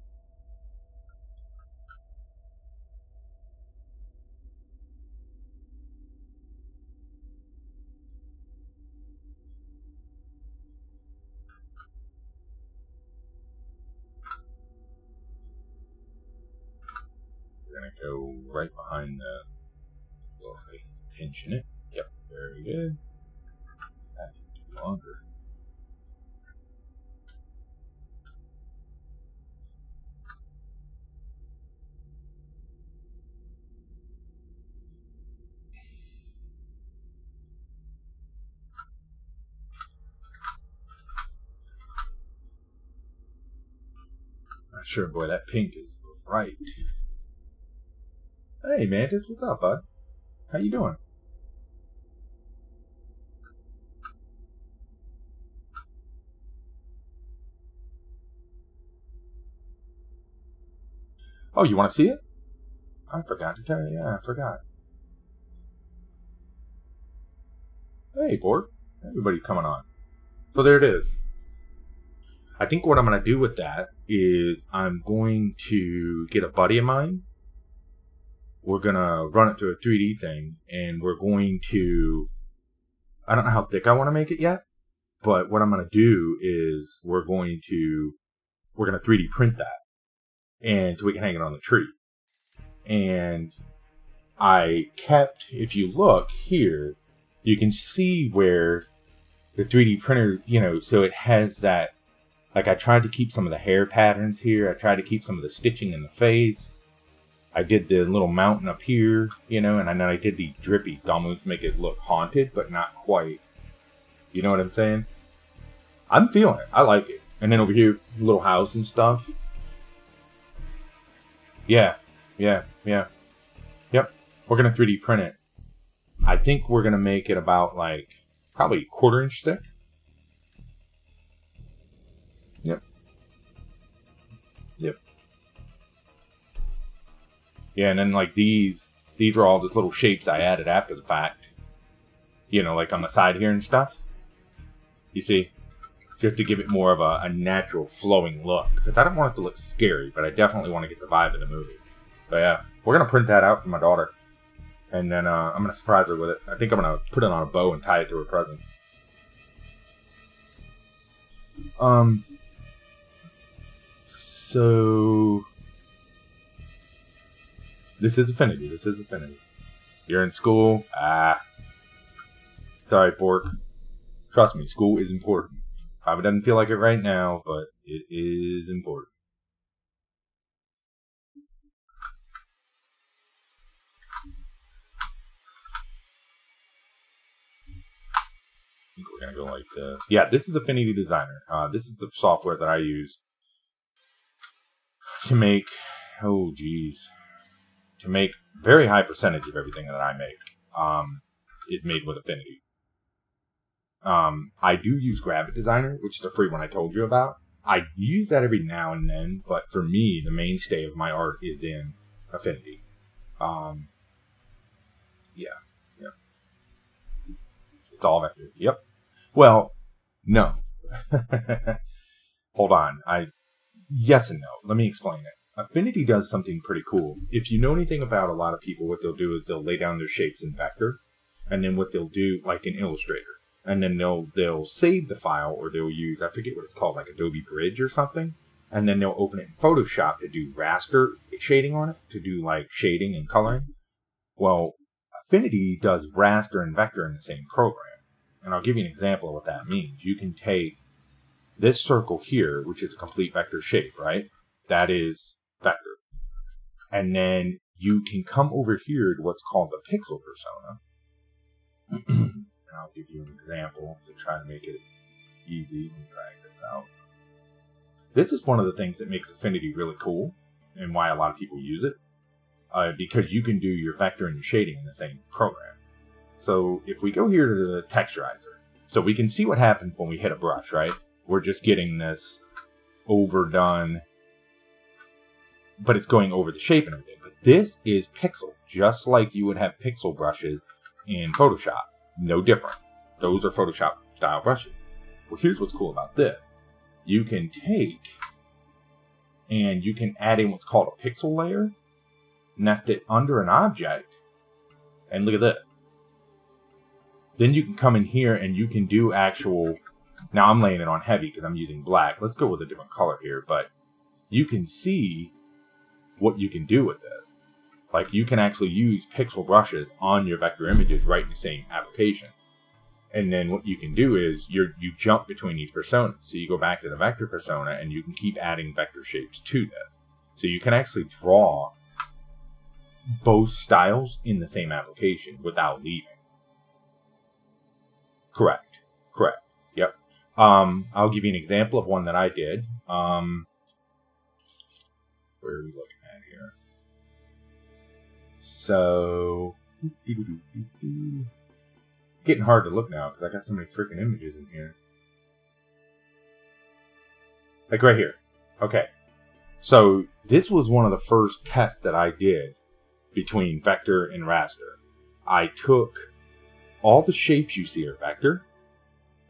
We're going to go right behind the... Well, pinching it. Yep, very good. That needs to be longer. Not sure, boy, that pink is bright. Hey, Mantis, what's up, bud? How you doing? Oh, you want to see it? I forgot to tell you. Yeah, I forgot. Hey, Borg. Everybody coming on. So there it is. I think what I'm going to do with that is I'm going to get a buddy of mine. We're going to run it through a 3D thing, and we're going to... I don't know how thick I want to make it yet, but what I'm going to do is we're going to 3D print that, and so we can hang it on the tree. And I kept, if you look here, you can see where the 3D printer, you know, so it has that, like I tried to keep some of the hair patterns here. I tried to keep some of the stitching in the face. I did the little mountain up here, you know, and then I did these drippies to almost make it look haunted, but not quite. You know what I'm saying? I'm feeling it. I like it. And then over here, little house and stuff. Yeah. Yep. We're going to 3D print it. I think we're going to make it about like probably 1/4 inch thick. Yep. Yeah, and then like these are all the little shapes I added after the fact. You know, like on the side here and stuff. You see? Just to give it more of a natural flowing look. Because I don't want it to look scary, but I definitely want to get the vibe of the movie. But yeah, we're going to print that out for my daughter. And then I'm going to surprise her with it. I think I'm going to put it on a bow and tie it to her present. So... This is Affinity. This is Affinity. You're in school. Sorry, Pork. Trust me, school is important. Probably doesn't feel like it right now, but it is important. I think we're going to go like this. Yeah, this is Affinity Designer. This is the software that I use to make, to make very high percentage of everything that I make is made with Affinity. I do use Graphic Designer, which is a free one I told you about. I use that every now and then, but for me, the mainstay of my art is in Affinity. Yeah. It's all vector. Yep. Well, no. Hold on. Yes and no. Let me explain it. Affinity does something pretty cool. If you know anything about a lot of people, what they'll do is they'll lay down their shapes in vector, and then what they'll do, like in Illustrator, and then they'll save the file, or they'll use, I forget what it's called, like Adobe Bridge or something, and then they'll open it in Photoshop to do raster shading on it, to do like shading and coloring. Well, Affinity does raster and vector in the same program. And I'll give you an example of what that means. You can take this circle here, which is a complete vector shape, right? That is vector. And then you can come over here to what's called the pixel persona. And I'll give you an example to try to make it easy and drag this out. This is one of the things that makes Affinity really cool and why a lot of people use it. Because you can do your vector and your shading in the same program. So if we go here to the texturizer, so we can see what happens when we hit a brush, right? We're just getting this overdone, but it's going over the shape and everything. But this is pixel, just like you would have pixel brushes in Photoshop. No different. Those are Photoshop style brushes. Well, here's what's cool about this. You can take and you can add in what's called a pixel layer, nest it under an object, and look at this. Then you can come in here and you can do actual, now I'm laying it on heavy because I'm using black. Let's go with a different color here, but you can see what you can do with this. Like you can actually use pixel brushes on your vector images right in the same application. And then what you can do is you jump between these personas. So you go back to the vector persona and you can keep adding vector shapes to this. So you can actually draw both styles in the same application without leaving. Correct. Yep. I'll give you an example of one that I did. Where are we looking at here? So, getting hard to look now because I got so many freaking images in here. Like right here. Okay. So this was one of the first tests that I did between vector and raster. I took all the shapes you see are vector,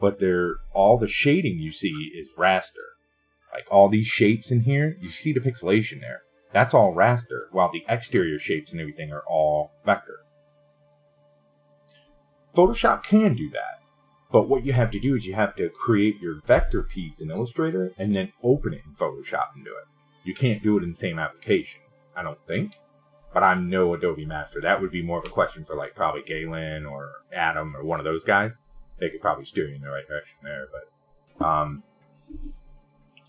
but all the shading you see is raster. Like all these shapes in here, you see the pixelation there. That's all raster, while the exterior shapes and everything are all vector. Photoshop can do that, but what you have to do is you have to create your vector piece in Illustrator and then open it in Photoshop and do it. You can't do it in the same application, I don't think. But I'm no Adobe master. That would be more of a question for like probably Galen or Adam or one of those guys. They could probably steer you in the right direction there. But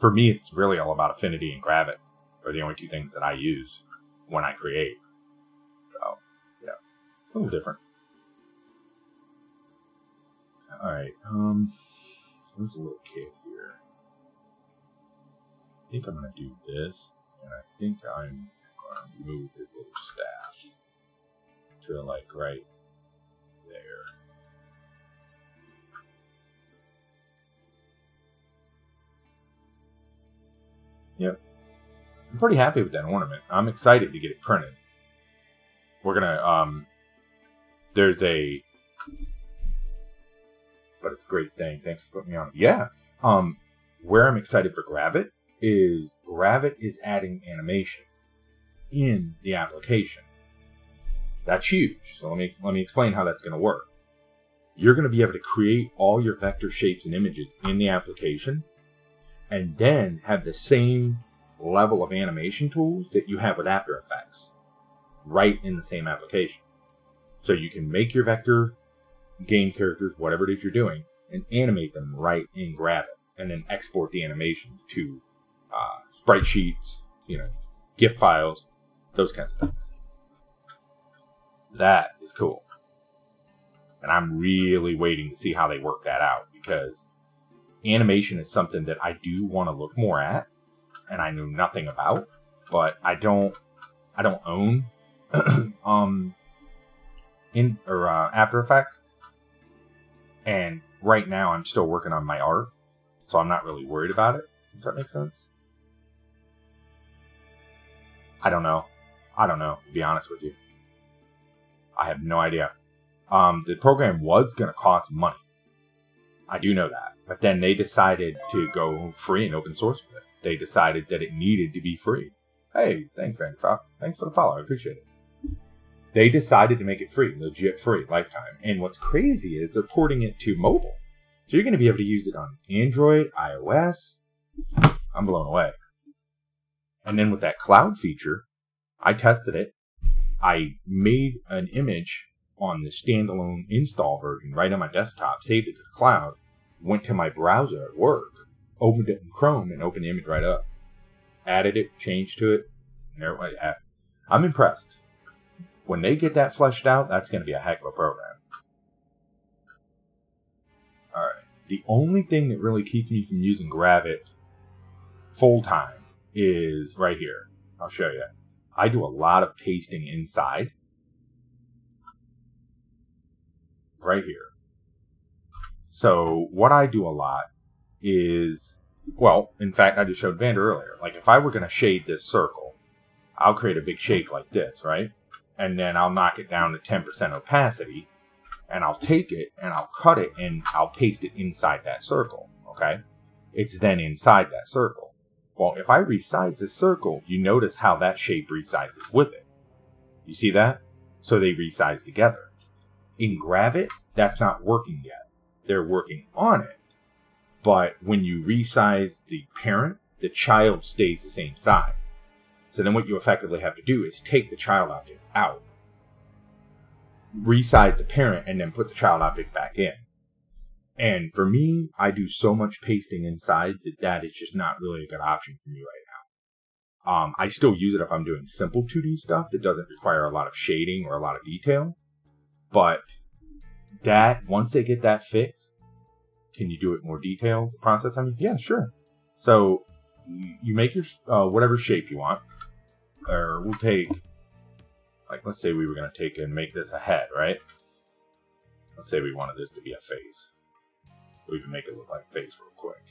for me, it's really all about Affinity and Gravit are the only two things that I use when I create. So, yeah, a little different. All right, there's a little kid here. I think I'm gonna do this, and I think I'm move his little staff to like right there. Yep. I'm pretty happy with that ornament. I'm excited to get it printed. We're gonna there's a but it's a great thing. Thanks for putting me on it. Yeah. Where I'm excited for Gravit is adding animation in the application. That's huge. So let me explain how that's going to work. You're going to be able to create all your vector shapes and images in the application, and then have the same level of animation tools that you have with After Effects right in the same application. So you can make your vector game characters, whatever it is you're doing, and animate them right in Gravit, and then export the animation to sprite sheets, GIF files, those kinds of things. That is cool. And I'm really waiting to see how they work that out, because animation is something that I do want to look more at, and I know nothing about, but I don't own After Effects, and right now I'm still working on my art, so I'm not really worried about it. Does that make sense? I don't know, to be honest with you. I have no idea. The program was going to cost money. I do know that. But then they decided to go free and open source with it. They decided that it needed to be free. Hey, thanks for the follow. I appreciate it. They decided to make it free, legit free, lifetime. And what's crazy is they're porting it to mobile. So you're going to be able to use it on Android, iOS. I'm blown away. And then with that cloud feature, I tested it. I made an image on the standalone install version right on my desktop, saved it to the cloud, went to my browser at work, opened it in Chrome, and opened the image right up. Added it, changed to it, and there it went. I'm impressed. When they get that fleshed out, that's going to be a heck of a program. Alright. The only thing that really keeps me from using Gravit full-time is right here. I'll show you. I do a lot of pasting inside. Right here. So what I do a lot is, well, in fact, I just showed Vander earlier. Like if I were going to shade this circle, I'll create a big shape like this, right? And then I'll knock it down to 10% opacity, and I'll take it and I'll cut it and I'll paste it inside that circle, okay? It's then inside that circle. Well, if I resize this circle, you notice how that shape resizes with it. You see that? So they resize together. In Gravit, that's not working yet. They're working on it. But when you resize the parent, the child stays the same size. So then what you effectively have to do is take the child object out, resize the parent, and then put the child object back in. And for me, I do so much pasting inside that is just not really a good option for me right now. I still use it if I'm doing simple 2D stuff that doesn't require a lot of shading or a lot of detail. But that, once they get that fixed, can you do it more detailed process? I mean, yeah, sure. So you make your whatever shape you want, or we'll take, like, let's say we were going to take and make this a head, right? Let's say we wanted this to be a face. We can make it look like a face real quick.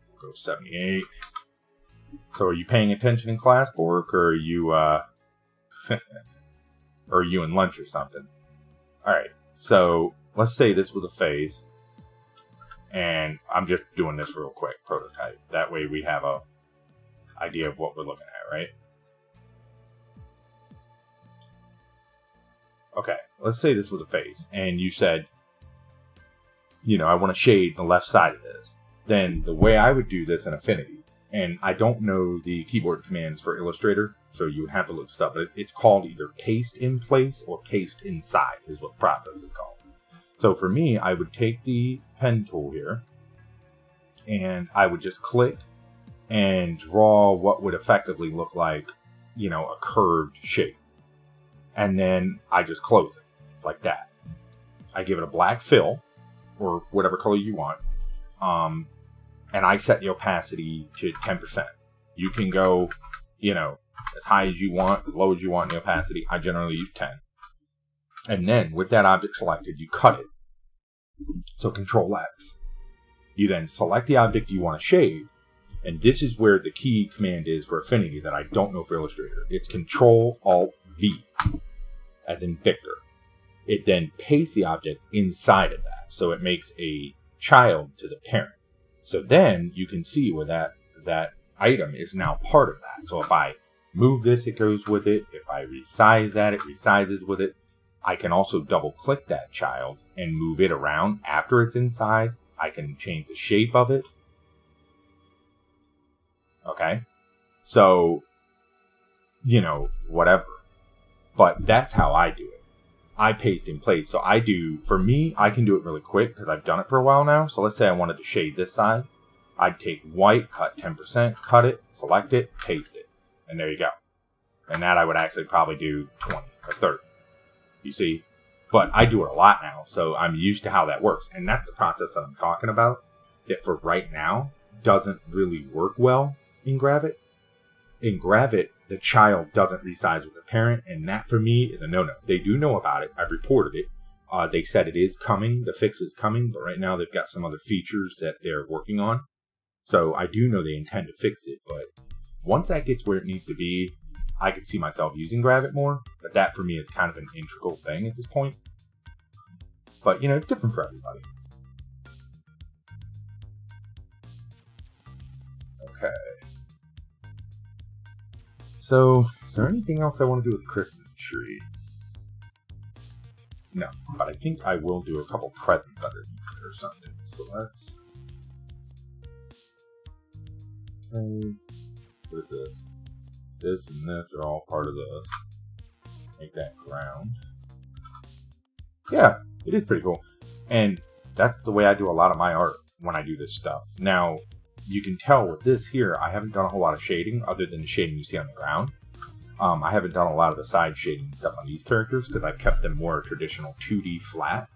We'll go 78. So are you paying attention in class, Bork, or are you or are you in lunch or something? Alright, so let's say this was a phase, and I'm just doing this real quick, prototype. That way we have a idea of what we're looking at, right? Okay, let's say this was a phase, and you said, I want to shade the left side of this. Then the way I would do this in Affinity, and I don't know the keyboard commands for Illustrator, so you would have to look this up, but it's called either paste in place or paste inside is what the process is called. So for me, I would take the pen tool here, and I would just click and draw what would effectively look like, a curved shape. And then I just close it, like that. I give it a black fill, or whatever color you want, and I set the opacity to 10%. You can go, as high as you want, as low as you want in the opacity. I generally use 10. And then, with that object selected, you cut it. So Control X. You then select the object you want to shade, and this is where the key command is for Affinity that I don't know for Illustrator. It's Control Alt V. as in Victor. It then pastes the object inside of that. So it makes a child to the parent. So then you can see where that item is now part of that. So if I move this, it goes with it. If I resize that, it resizes with it. I can also double click that child and move it around after it's inside. I can change the shape of it. Okay. So, you know, whatever. But that's how I do it. I paste in place. So I do, for me, I can do it really quick because I've done it for a while now. So let's say I wanted to shade this side. I'd take white, cut 10%, cut it, select it, paste it. And there you go. And that I would actually probably do 20 or 30. You see? But I do it a lot now, so I'm used to how that works. And that's the process that I'm talking about, that for right now doesn't really work well in Gravit. In Gravit, the child doesn't resize with the parent, and that for me is a no-no. They do know about it. I've reported it. They said it is coming. The fix is coming, but right now they've got some other features that they're working on. So I do know they intend to fix it, but once that gets where it needs to be, I could see myself using Gravit more, but that for me is kind of an integral thing at this point. But, you know, it's different for everybody. Okay. So, is there anything else I want to do with the Christmas tree? No, but I think I will do a couple presents underneath it or something. So let's... Okay. What is this? This and this are all part of this. Make that ground. Yeah, it is pretty cool. And that's the way I do a lot of my art when I do this stuff. Now, you can tell with this here, I haven't done a whole lot of shading other than the shading you see on the ground. I haven't done a lot of the side shading stuff on these characters because I've kept them more traditional 2D flat,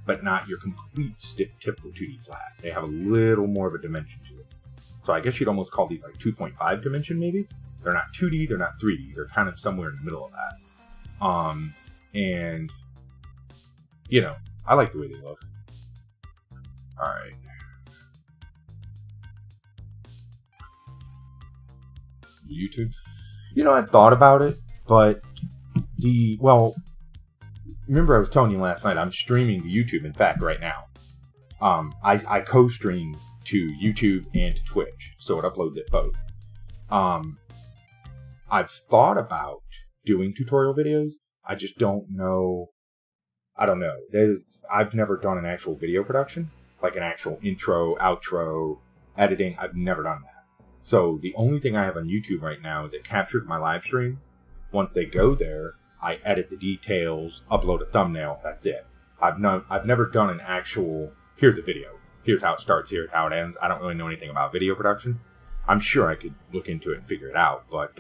but not your complete typical 2D flat. They have a little more of a dimension to it. So I guess you'd almost call these like 2.5 dimension maybe? They're not 2D, they're not 3D. They're kind of somewhere in the middle of that. And, you know, I like the way they look. Alright. YouTube. You know, I've thought about it, but well, remember I was telling you last night, I'm streaming to YouTube, in fact, right now. I co-stream to YouTube and to Twitch, so it uploads it both. I've thought about doing tutorial videos. I just don't know. I don't know. I've never done an actual video production, like an actual intro, outro, editing. I've never done that. So the only thing I have on YouTube right now is it captures my live streams. Once they go there, I edit the details, upload a thumbnail. That's it. I've never done an actual, here's the video. Here's how it starts, here's how it ends. I don't really know anything about video production. I'm sure I could look into it and figure it out, but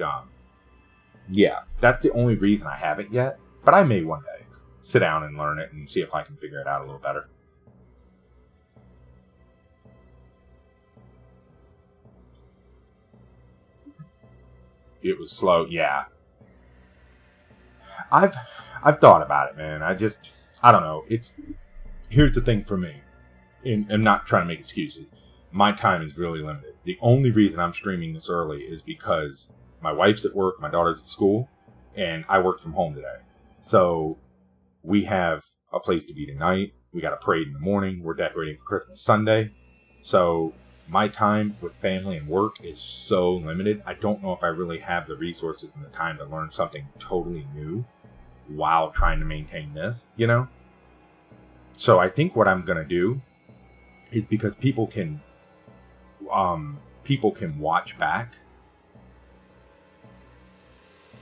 yeah, that's the only reason I haven't yet. But I may one day sit down and learn it and see if I can figure it out a little better. It was slow, yeah. I've thought about it, man. I don't know. Here's the thing for me. And I'm not trying to make excuses. My time is really limited. The only reason I'm streaming this early is because my wife's at work, my daughter's at school, and I work from home today. So we have a place to be tonight. We got a parade in the morning. We're decorating for Christmas Sunday. So my time with family and work is so limited. I don't know if I really have the resources and the time to learn something totally new while trying to maintain this, you know? So I think what I'm going to do is, because people can watch back.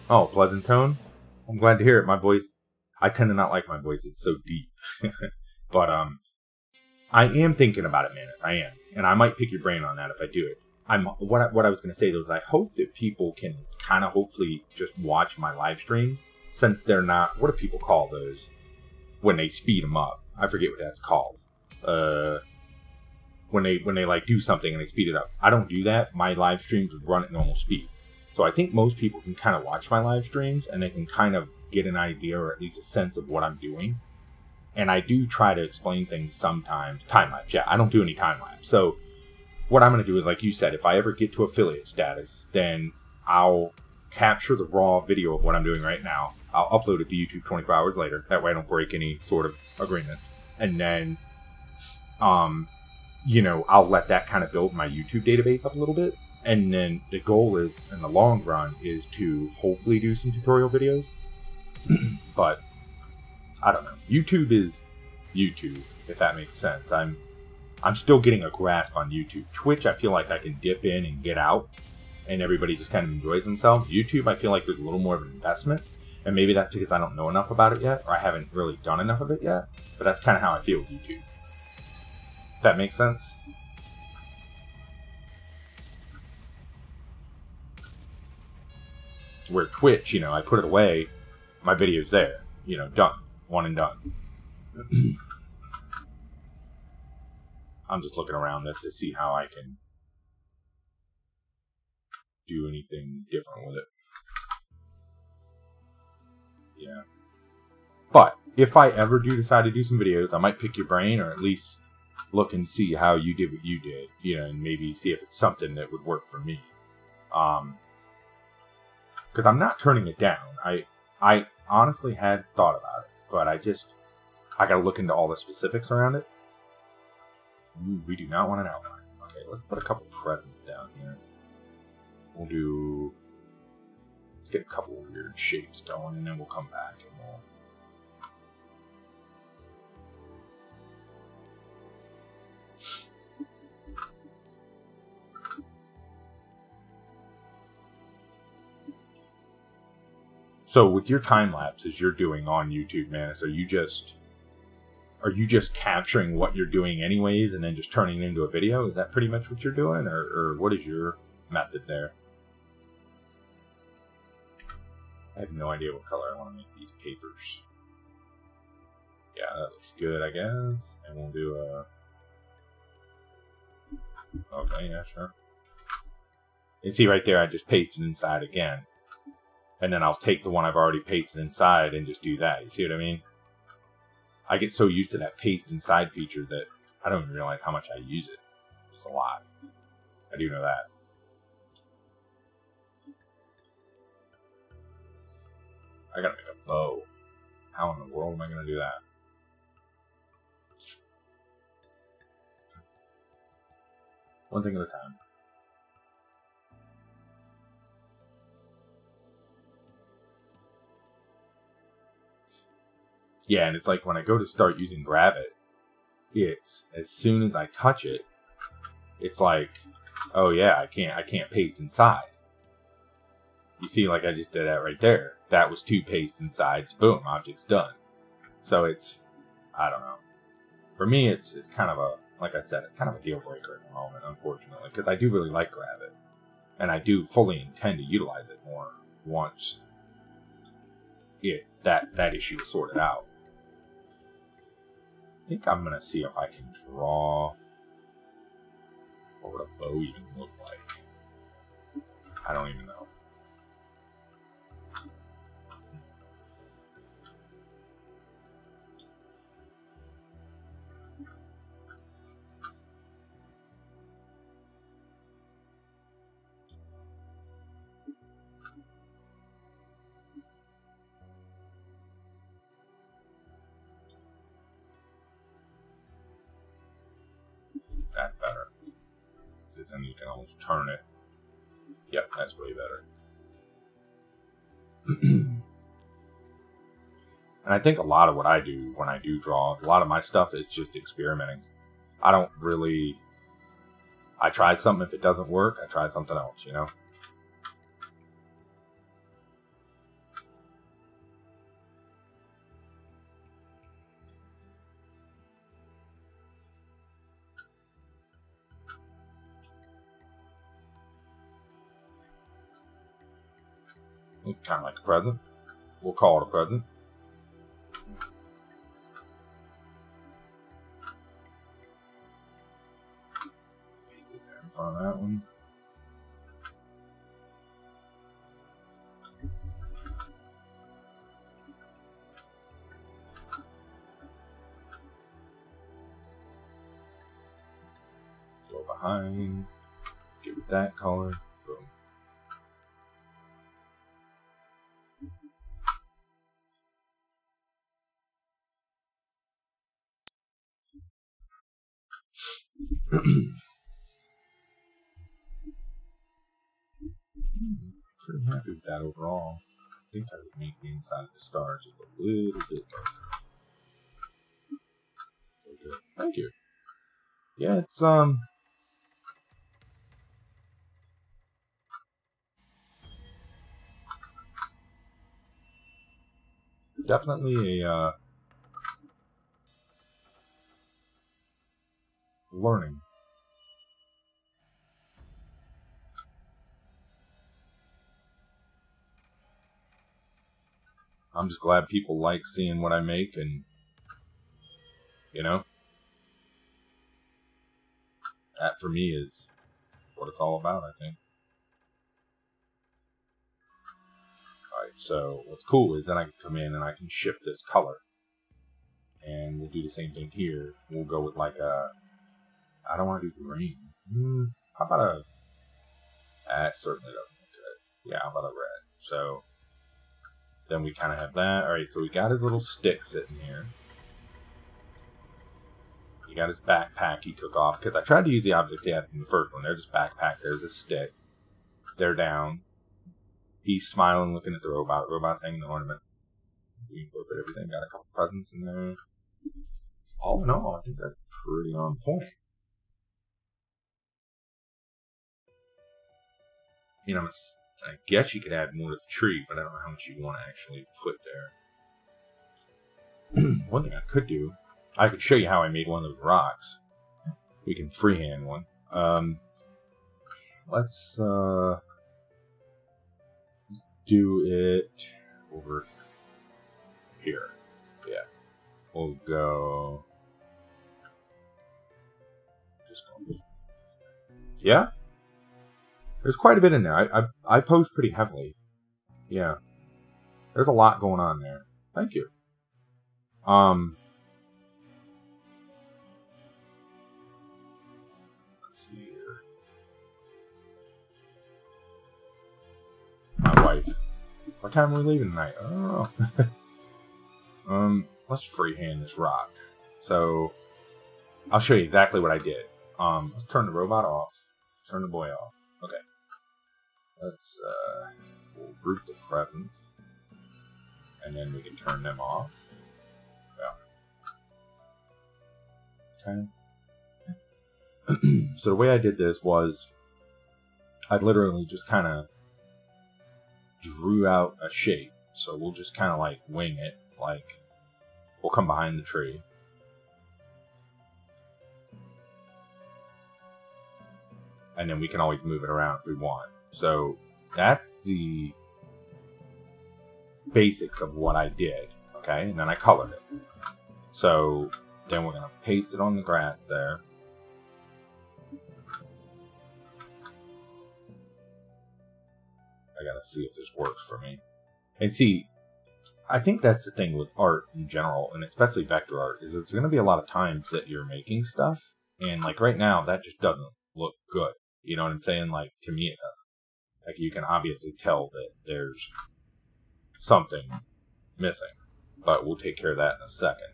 Oh, pleasant tone. I'm glad to hear it. My voice, I tend to not like my voice. It's so deep. But I am thinking about it, man. I am. And I might pick your brain on that if I do it. What I was going to say, though, is I hope that people can kind of hopefully just watch my live streams, since they're not, what do people call those when they speed them up? I forget what that's called. When they like do something and they speed it up. I don't do that. My live streams would run at normal speed. So I think most people can kind of watch my live streams and they can kind of get an idea or at least a sense of what I'm doing. And I do try to explain things sometimes. Time-lapse, yeah, I don't do any time-lapse. So what I'm going to do is, like you said, if I ever get to affiliate status, then I'll capture the raw video of what I'm doing right now. I'll upload it to YouTube 24 hours later. That way I don't break any sort of agreement. And then, you know, I'll let that kind of build my YouTube database up a little bit. And then the goal is, in the long run, is to hopefully do some tutorial videos. But, I don't know. YouTube is YouTube, if that makes sense. I'm still getting a grasp on YouTube. Twitch, I feel like I can dip in and get out, and everybody just kind of enjoys themselves. YouTube, I feel like there's a little more of an investment, and maybe that's because I don't know enough about it yet, or I haven't really done enough of it yet, but that's kind of how I feel with YouTube. If that makes sense? Where Twitch, you know, I put it away, my video's there, you know, done. One and done. I'm just looking around this to see how I can do anything different with it. Yeah. But if I ever do decide to do some videos, I might pick your brain, or at least look and see how you did what you did, you know, and maybe see if it's something that would work for me. Because I'm not turning it down. I honestly had thought about it, but I gotta look into all the specifics around it. Ooh, we do not want an outline. Okay, let's put a couple presents down here. Let's get a couple weird shapes going, and then we'll come back and we'll... So with your time lapses you're doing on YouTube, Manus, are you just capturing what you're doing anyways and then just turning it into a video? Is that pretty much what you're doing, or what is your method there? I have no idea what color I want to make these papers. Yeah, that looks good, I guess. And we'll do a... Okay, yeah, sure. You see right there, I just pasted inside again. And then I'll take the one I've already pasted inside and just do that. You see what I mean? I get so used to that paste inside feature that I don't even realize how much I use it. It's a lot. I do know that. I gotta make a bow. How in the world am I gonna do that? One thing at a time. Yeah, and it's like when I go to start using Gravit, it's as soon as I touch it, it's like, oh yeah, I can't paste inside. You see, like I just did that right there. That was 2 paste insides. Boom, object's done. So it's, I don't know. For me, it's kind of a, like I said, it's kind of a deal breaker at the moment, unfortunately, because I do really like Gravit, and I do fully intend to utilize it more once that issue is sorted out. I think I'm gonna see if I can draw. What would a bow even look like? I don't even know. That's better. Because then you can almost turn it. Yep, that's way better. And I think a lot of what I do when I do draw, a lot of my stuff is just experimenting. I don't really... I try something, if it doesn't work, I try something else, you know? Kind of like a present. We'll call it a present. Get there in front of that one. Go behind. Give it that color. Boom. Pretty happy with that overall. I think I would make the inside of the stars just a little bit darker. Okay. Thank you. Yeah, it's definitely a learning. I'm just glad people like seeing what I make, and you know, that for me is what it's all about, I think. Alright, so what's cool is then I can come in and I can shift this color. And we'll do the same thing here. We'll go with like a, I don't want to do green. How about a, that certainly doesn't look good. Yeah, how about a red? So then we kind of have that. Alright, so we got his little stick sitting here. He got his backpack he took off, because I tried to use the objects he had in the first one. There's his backpack, there's his stick. They're down. He's smiling, looking at the robot. The robot's hanging the ornament. We look at everything, got a couple presents in there. All in all, I think that's pretty on point. You know, I guess you could add more to the tree, but I don't know how much you want to actually put there. One thing I could do, I could show you how I made one of those rocks. We can freehand one. Let's do it over here. Yeah. We'll go. Yeah? There's quite a bit in there. I post pretty heavily. Yeah. There's a lot going on there. Thank you. Let's see here. My wife. What time are we leaving tonight? I don't know. Let's freehand this rock. So, I'll show you exactly what I did. Let's turn the robot off. Turn the boy off. Okay. Let's, we'll group the presents. And then we can turn them off. Yeah. Okay. So the way I did this was, I literally just kind of drew out a shape. So we'll just kind of like wing it. Like, we'll come behind the tree. And then we can always move it around if we want. So that's the basics of what I did. Okay, and then I colored it. So then we're going to paste it on the grass there. I gotta see if this works for me. And see, I think that's the thing with art in general, and especially vector art, is there's going to be a lot of times that you're making stuff, and like right now, that just doesn't look good. You know what I'm saying? Like, to me, it doesn't. Like, you can obviously tell that there's something missing, but we'll take care of that in a second.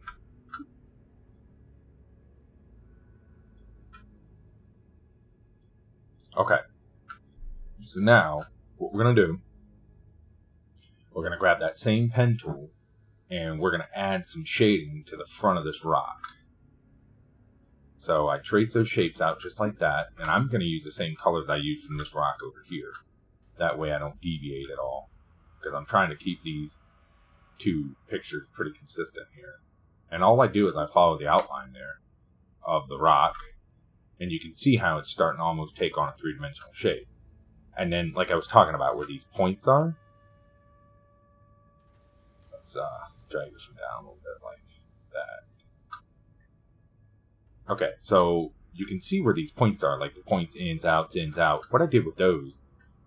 Okay. So now, what we're going to do, we're going to grab that same pen tool, and we're going to add some shading to the front of this rock. So I trace those shapes out just like that, and I'm going to use the same colors I used from this rock over here. That way I don't deviate at all, because I'm trying to keep these two pictures pretty consistent here. And all I do is I follow the outline there of the rock, and you can see how it's starting to almost take on a three-dimensional shape. And then, like I was talking about, where these points are, let's drag this one down a little bit like that. Okay, so you can see where these points are, like the points, ins, outs, ins, out. What I did with those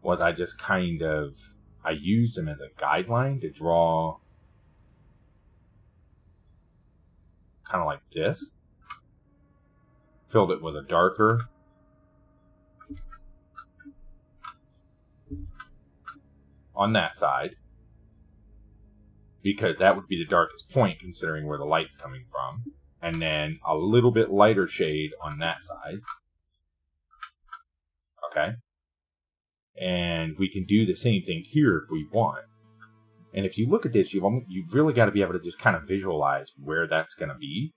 was I just kind of, I used them as a guideline to draw kind of like this. Filled it with a darker on that side. because that would be the darkest point considering where the light's coming from. And then a little bit lighter shade on that side. Okay. And we can do the same thing here if we want. And if you look at this, you've really got to be able to just kind of visualize where that's going to be,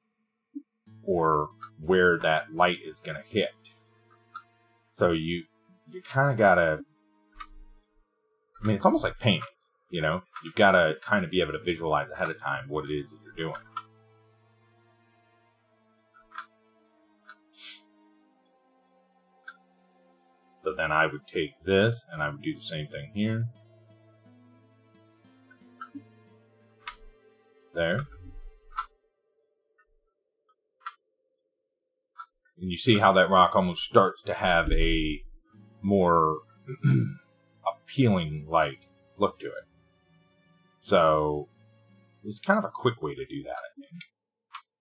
or where that light is going to hit. So you kind of got to, I mean, it's almost like painting, you know? You've got to kind of be able to visualize ahead of time what it is that you're doing. So then I would take this, and I would do the same thing here. There. And you see how that rock almost starts to have a more appealing, like, look to it. So, it's kind of a quick way to do that, I think.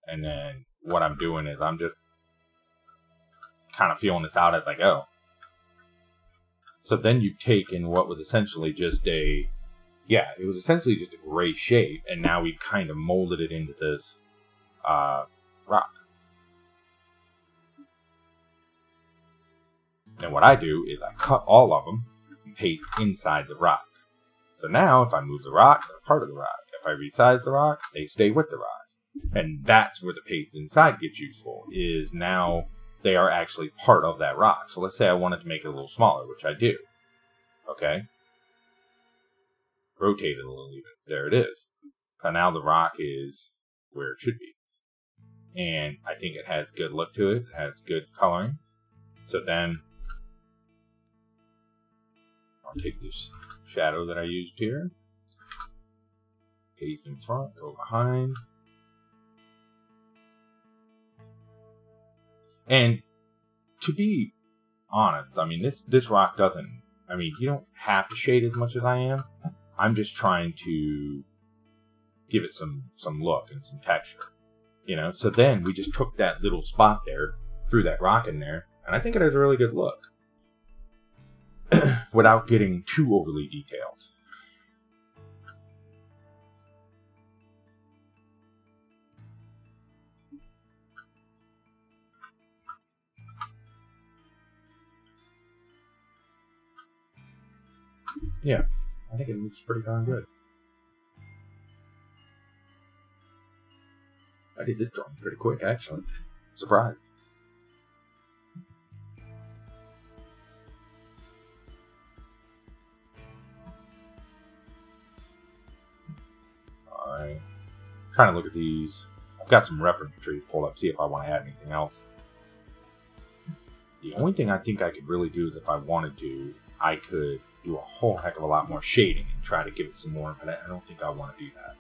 And then what I'm doing is I'm just kind of feeling this out as I go. So then you've taken what was essentially just a, yeah, it was essentially just a gray shape, and now we've kind of molded it into this rock. And what I do is I cut all of them and paste inside the rock. So now if I move the rock, they're part of the rock. If I resize the rock, they stay with the rock. And that's where the paste inside gets useful, is now they are actually part of that rock. So let's say I wanted to make it a little smaller, which I do. Okay? Rotate it a little bit. There it is. So now the rock is where it should be. And I think it has good look to it. It has good coloring. So then I'll take this shadow that I used here. Paste in front, go behind. And to be honest, I mean, this rock doesn't, I mean, you don't have to shade as much as I am. I'm just trying to give it some look and some texture, you know? So then we just took that little spot there, threw that rock in there, and I think it has a really good look without getting too overly detailed. Yeah, I think it looks pretty darn good. I did this drawing pretty quick, actually. Surprised. Alright. Trying to look at these. I've got some reference trees pulled up, see if I want to add anything else. The only thing I think I could really do is if I wanted to, I could do a whole heck of a lot more shading and try to give it some more, but I don't think I want to do that.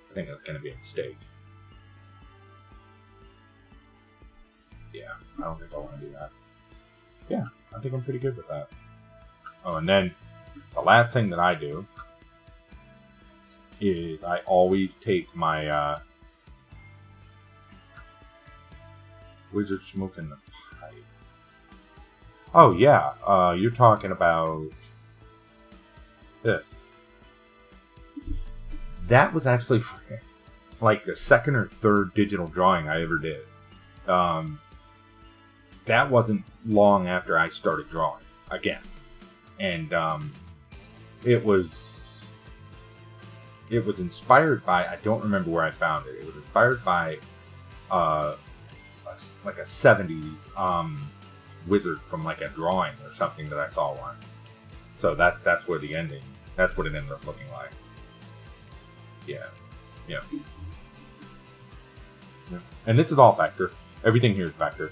I think that's going to be a mistake. Yeah, I don't think I want to do that. Yeah, I think I'm pretty good with that. Oh, and then the last thing that I do is I always take my wizard smoking the pipe. Oh yeah, you're talking about this. That was actually like the second or third digital drawing I ever did. That wasn't long after I started drawing again, and it was inspired by, I don't remember where I found it. It was inspired by like a 70s wizard from like a drawing or something that I saw one. So that's where the ending. That's what it ended up looking like. Yeah, yeah. And this is all vector. Everything here is vector.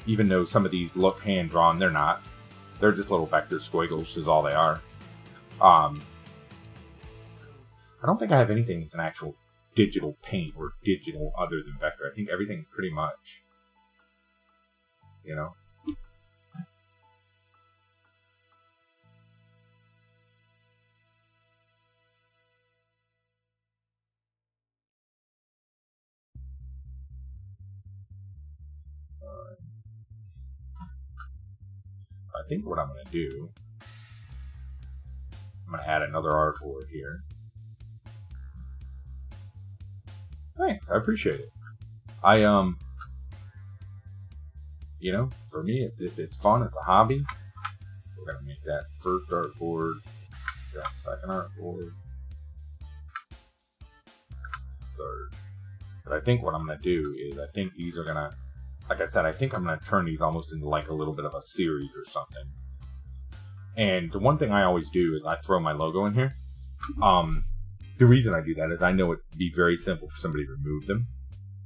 Even though some of these look hand-drawn, they're not. They're just little vector squiggles is all they are. I don't think I have anything that's an actual digital paint or digital other than vector. I think everything pretty much, you know. I think what I'm going to do, I'm going to add another artboard here. Thanks, I appreciate it. I, you know, for me, it's fun, it's a hobby. We're going to make that first artboard, got second artboard, third. But I think what I'm going to do is, I think these are going to, like I said, I think I'm going to turn these almost into like a little bit of a series or something. And the one thing I always do is I throw my logo in here. The reason I do that is I know it'd be very simple for somebody to remove them,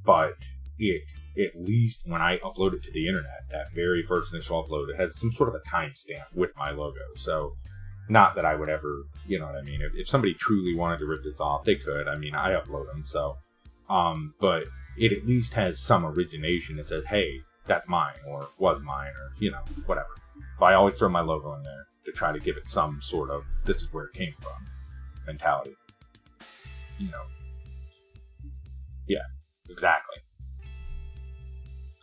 but it, at least when I upload it to the internet, that very first initial upload, it has some sort of a timestamp with my logo. So, not that I would ever, you know what I mean, if somebody truly wanted to rip this off, they could. I mean, I upload them, so, but it at least has some origination that says, hey, that's mine, or was mine, or, you know, whatever. But I always throw my logo in there to try to give it some sort of, this is where it came from mentality. You know. Yeah, exactly.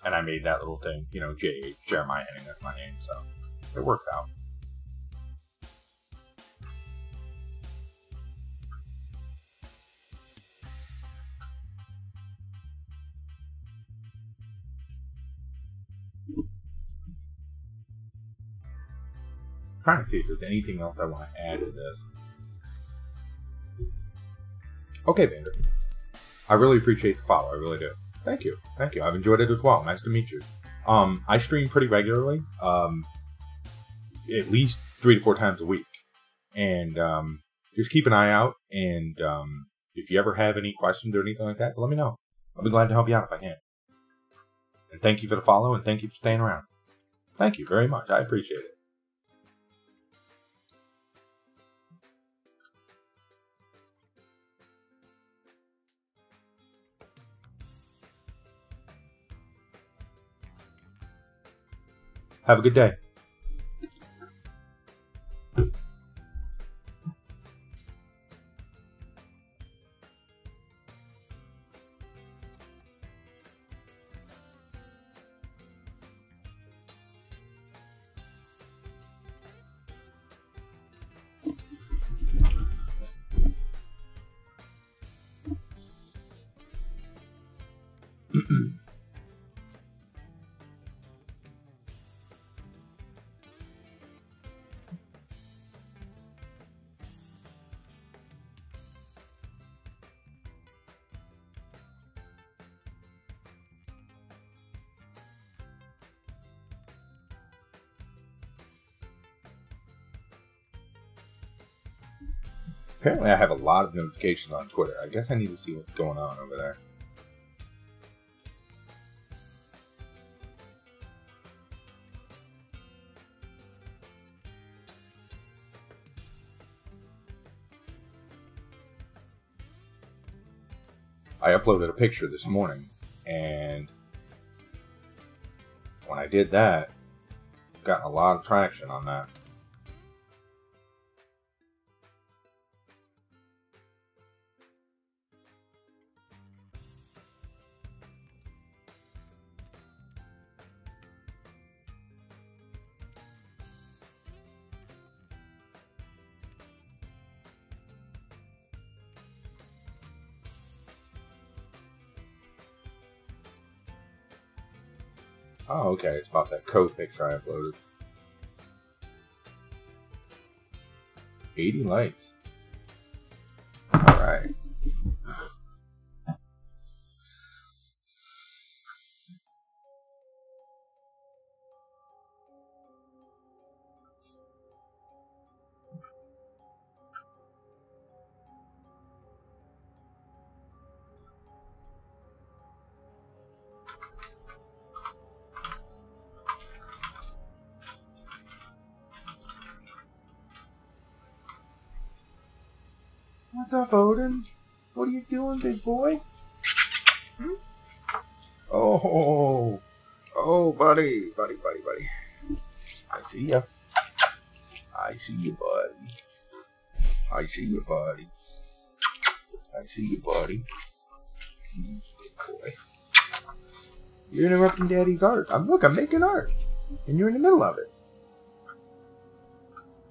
And I made that little thing, you know, JH, JerHenning, that's my name, so it works out. I'm trying to see if there's anything else I want to add to this. Okay, Vander. I really appreciate the follow. I really do. Thank you. Thank you. I've enjoyed it as well. Nice to meet you. I stream pretty regularly. At least 3 to 4 times a week. And just keep an eye out. And if you ever have any questions or anything like that, let me know. I'll be glad to help you out if I can. And thank you for the follow, and thank you for staying around. Thank you very much. I appreciate it. Have a good day. Apparently I have a lot of notifications on Twitter. I guess I need to see what's going on over there. I uploaded a picture this morning, and when I did that, got a lot of traction on that. Oh, okay, it's about that code picture I uploaded. 80 likes. Alright. What's up, Odin? What are you doing, big boy? Hmm? Oh, buddy. I see ya. I see you, buddy. I see you, buddy. I see you, buddy. Big boy. You're interrupting Daddy's art. I'm making art. And you're in the middle of it.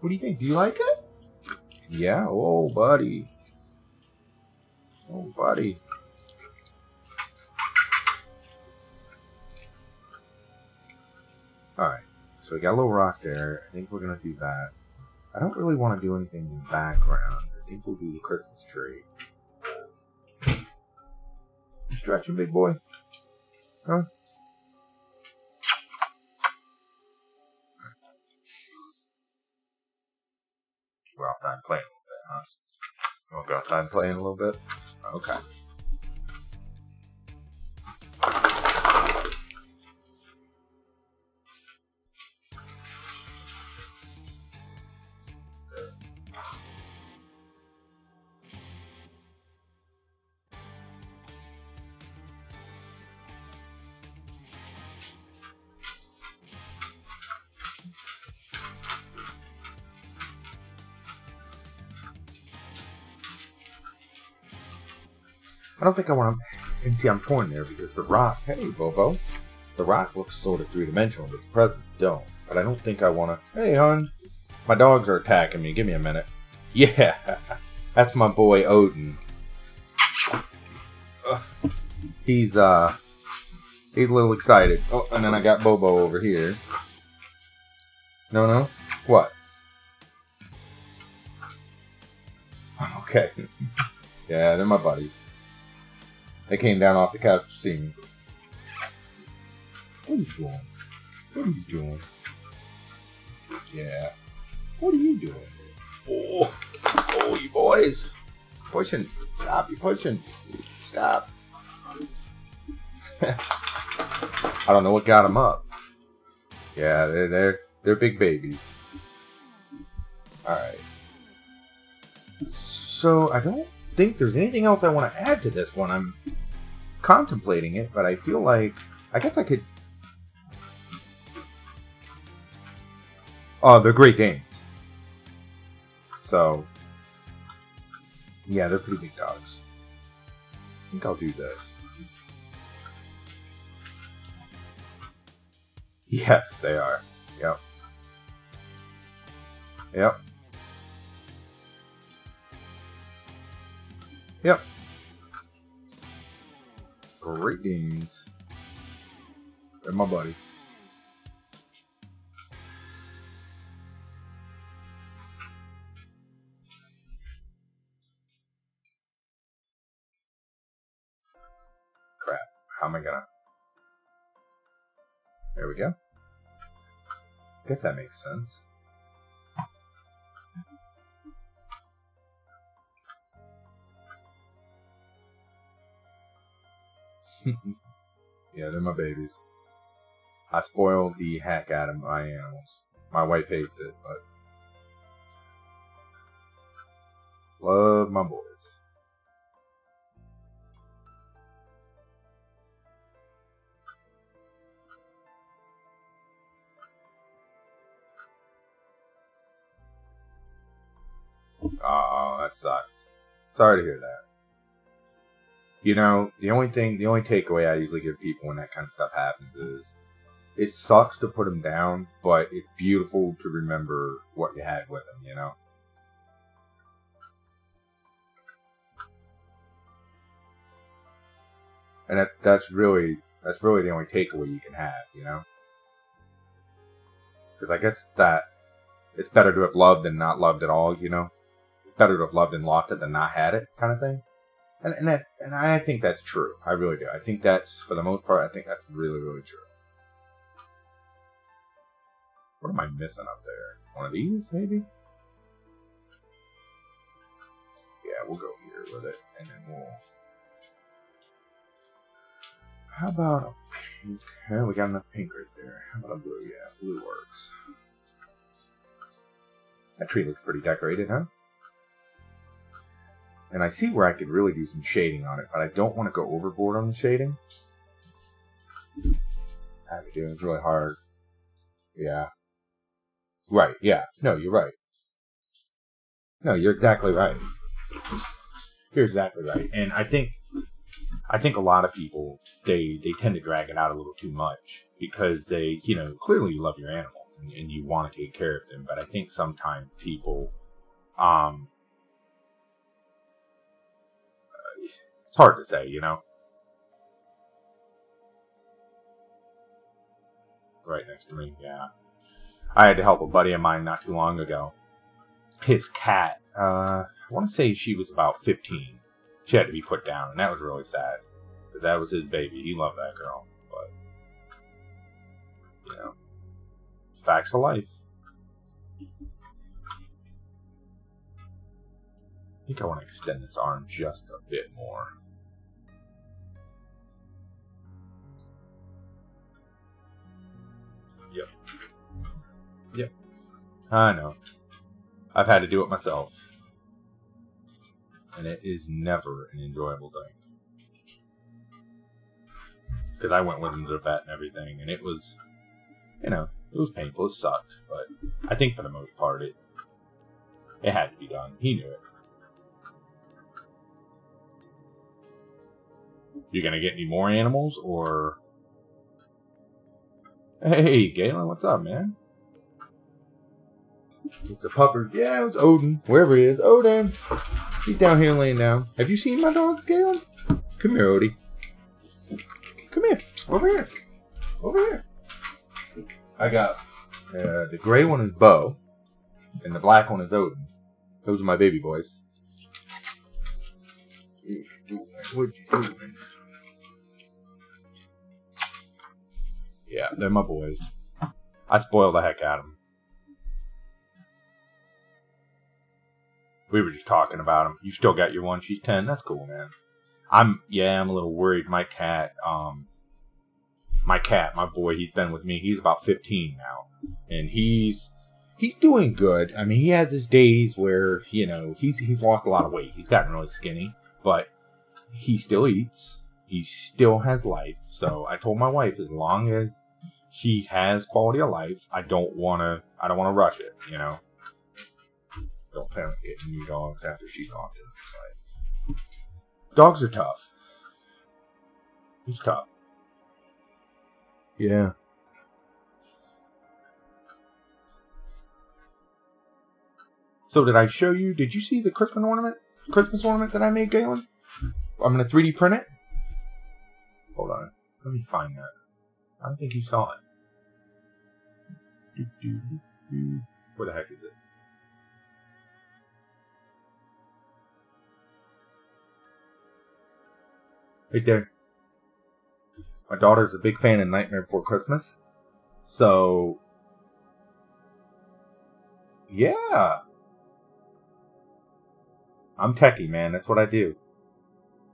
What do you think? Do you like it? Yeah? Oh, buddy. Oh, buddy. Alright, so we got a little rock there. I think we're going to do that. I don't really want to do anything in the background. I think we'll do the Christmas tree. You stretching, big boy? Huh? Go outside and play a little bit, huh? You want to go outside and play in a little bit? Okay. I don't think I want to... And see, I'm torn there because the rock... Hey, Bobo. The rock looks sort of three-dimensional, but the presents don't. But I don't think I want to... Hey, hon. My dogs are attacking me. Give me a minute. Yeah. That's my boy, Odin. He's a little excited. Oh, and then I got Bobo over here. No? What? Okay. Yeah, they're my buddies. They came down off the couch to see me. What are you doing? What are you doing? Yeah. What are you doing? Oh, you boys. Pushing. Stop, you pushing. Stop. I don't know what got them up. Yeah, they're big babies. Alright. So, I don't think there's anything else I want to add to this one. I'm contemplating it, but I feel like I guess I could. Oh, they're Great Danes. So yeah, they're pretty big dogs. I think I'll do this. Yes, they are. Yep. Yep. Yep. Great Danes. They're my buddies. Crap. How am I gonna... There we go. Guess that makes sense. Yeah, they're my babies. I spoil the heck out of my animals. My wife hates it, but love my boys. Oh, that sucks. Sorry to hear that. You know, the only takeaway I usually give people when that kind of stuff happens is it sucks to put them down, but it's beautiful to remember what you had with them, you know? And that's really the only takeaway you can have, you know? Because I guess that it's better to have loved than not loved at all, you know? It's better to have loved and lost it than not had it, kind of thing. And I think that's true. I really do. I think that's, for the most part, I think that's really, really true. What am I missing up there? One of these, maybe? Yeah, we'll go here with it, and then we'll... How about a pink? Yeah, we got enough pink right there. How about a blue? Yeah, blue works. That tree looks pretty decorated, huh? And I see where I could really do some shading on it, but I don't want to go overboard on the shading. I have to do it. It's really hard. Yeah. Right, yeah. No, you're right. No, you're exactly right. You're exactly right. And I think a lot of people, they tend to drag it out a little too much because they, you know, clearly you love your animals and you want to take care of them. But I think sometimes people, it's hard to say, you know? right next to me. Yeah. I had to help a buddy of mine not too long ago. His cat, I want to say she was about 15. She had to be put down, and that was really sad. Because that was his baby. He loved that girl. But, you know, facts of life. I think I want to extend this arm just a bit more. Yep. Yep. I know. I've had to do it myself. And it is never an enjoyable thing. Because I went with him to the vet and everything, and it was, you know, it was painful, it sucked. But I think for the most part, it had to be done. He knew it. You gonna get any more animals, or... Hey, Galen, what's up, man? It's a pupper. Yeah, it's Odin. Wherever he is. Odin! He's down here laying down. Have you seen my dogs, Galen? Come here, Odie. Come here. Over here. Over here. I got... the gray one is Bo, and the black one is Odin. Those are my baby boys. What you doing? Yeah, they're my boys. I spoil the heck out of them. We were just talking about them. You still got your one. She's 10. That's cool, man. I'm a little worried. My cat, my boy, he's been with me. He's about 15 now, and he's doing good. I mean, he has his days where, you know, he's lost a lot of weight. He's gotten really skinny, but he still eats. He still has life. So I told my wife, as long as he has quality of life, I don't want to rush it, you know. Don't plan on getting new dogs after she's off to the side. Dogs are tough. It's tough. Yeah. So did I show you? Did you see the Christmas ornament that I made, Galen? I'm gonna 3D print it. Hold on. Let me find that. I don't think you saw it. Where the heck is it? Right there. My daughter's a big fan of Nightmare Before Christmas. So, yeah. I'm techie, man. That's what I do.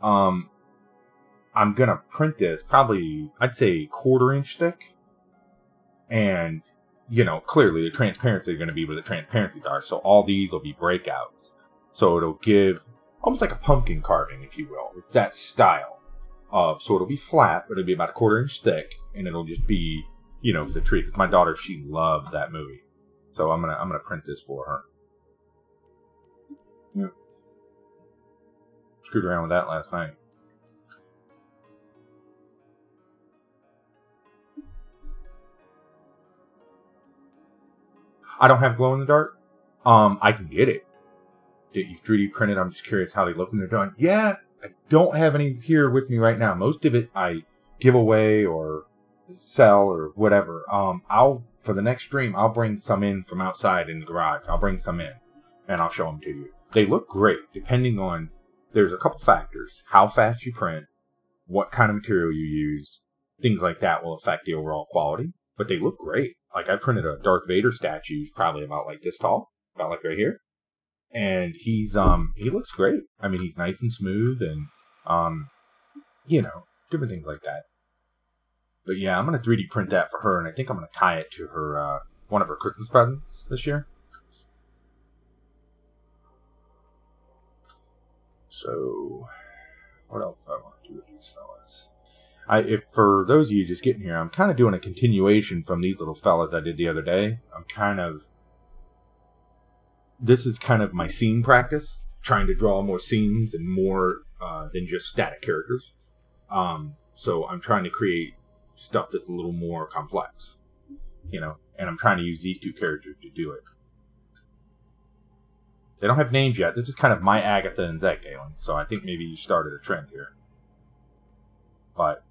I'm gonna print this probably, I'd say, 1/4 inch thick. And, you know, clearly the transparency is going to be where the transparencies are. So all these will be breakouts. So it'll give almost like a pumpkin carving, if you will. It's that style. So it'll be flat, but it'll be about 1/4 inch thick. And it'll just be, you know, the tree. Because my daughter, she loves that movie. So I'm gonna print this for her. Yeah. Screwed around with that last night. I don't have glow in the dark. I can get it. You 3D printed. I'm just curious how they look when they're done. Yeah, I don't have any here with me right now. Most of it I give away or sell or whatever. For the next stream, I'll bring some in from outside in the garage. I'll bring some in and I'll show them to you. They look great, depending on, there's a couple factors. How fast you print, what kind of material you use, things like that will affect the overall quality. But they look great. Like, I printed a Darth Vader statue, probably about like this tall, about like right here. And he looks great. I mean, he's nice and smooth and, you know, different things like that. But yeah, I'm going to 3D print that for her, and I think I'm going to tie it to her, one of her Christmas presents this year. So, what else do I want to do with these fellas? If for those of you just getting here, I'm kind of doing a continuation from these little fellas I did the other day. This is kind of my scene practice, trying to draw more scenes and more than just static characters. So I'm trying to create stuff that's a little more complex, you know, and I'm trying to use these two characters to do it. They don't have names yet. This is kind of my Agatha and Zach Galen, so I think maybe you started a trend here. But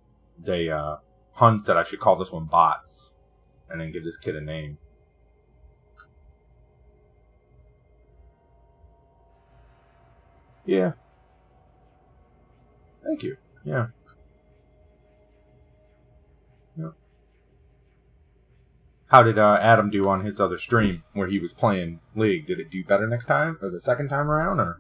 Hun said I should call this one Botz, and then give this kid a name. Yeah. Thank you. Yeah. Yeah. How did Adam do on his other stream where he was playing League? Did it do better next time, or the second time around, or?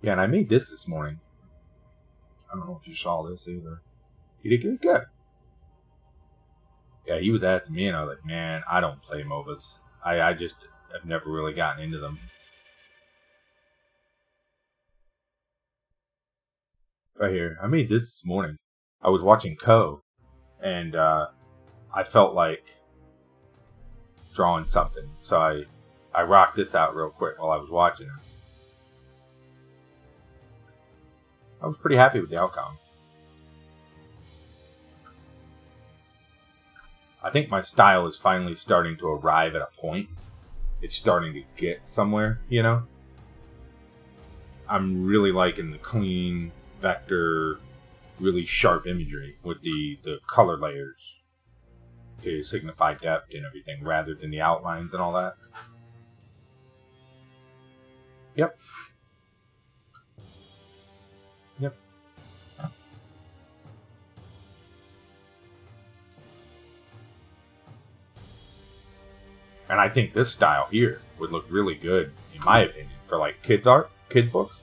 Yeah, and I made this morning. I don't know if you saw this either. He did good. Good. Yeah, he was asking me, and I was like, man, I don't play MOBAs. I just have never really gotten into them. Right here. I made this morning. I was watching Co, and I felt like drawing something. So I rocked this out real quick while I was watching it. I was pretty happy with the outcome. I think my style is finally starting to arrive at a point. It's starting to get somewhere, you know? I'm really liking the clean, vector, really sharp imagery with the color layers to signify depth and everything, rather than the outlines and all that. Yep. Yep. And I think this style here would look really good, in my opinion, for like kids art, kid books.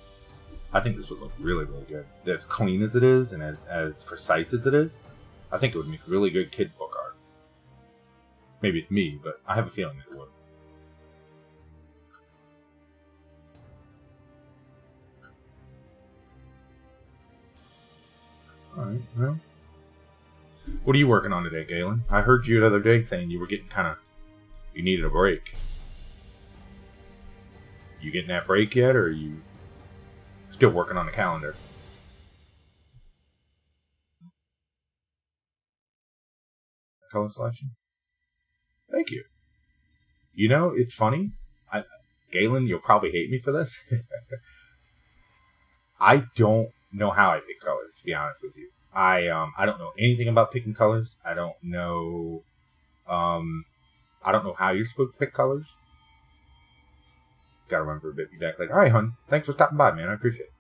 I think this would look really, really good. As clean as it is and as precise as it is, I think it would make really good kid book art. Maybe it's me, but I have a feeling it would. Alright, well. What are you working on today, Galen? I heard you the other day saying you were getting kind of... You needed a break. You getting that break yet, or are you still working on the calendar? Color selection? Thank you. You know, it's funny. Galen, you'll probably hate me for this. I don't know how I pick colors, to be honest with you. I don't know anything about picking colors. I don't know how you're supposed to pick colors. Gotta remember a bit back. Like, all right, hun, thanks for stopping by, man. I appreciate it.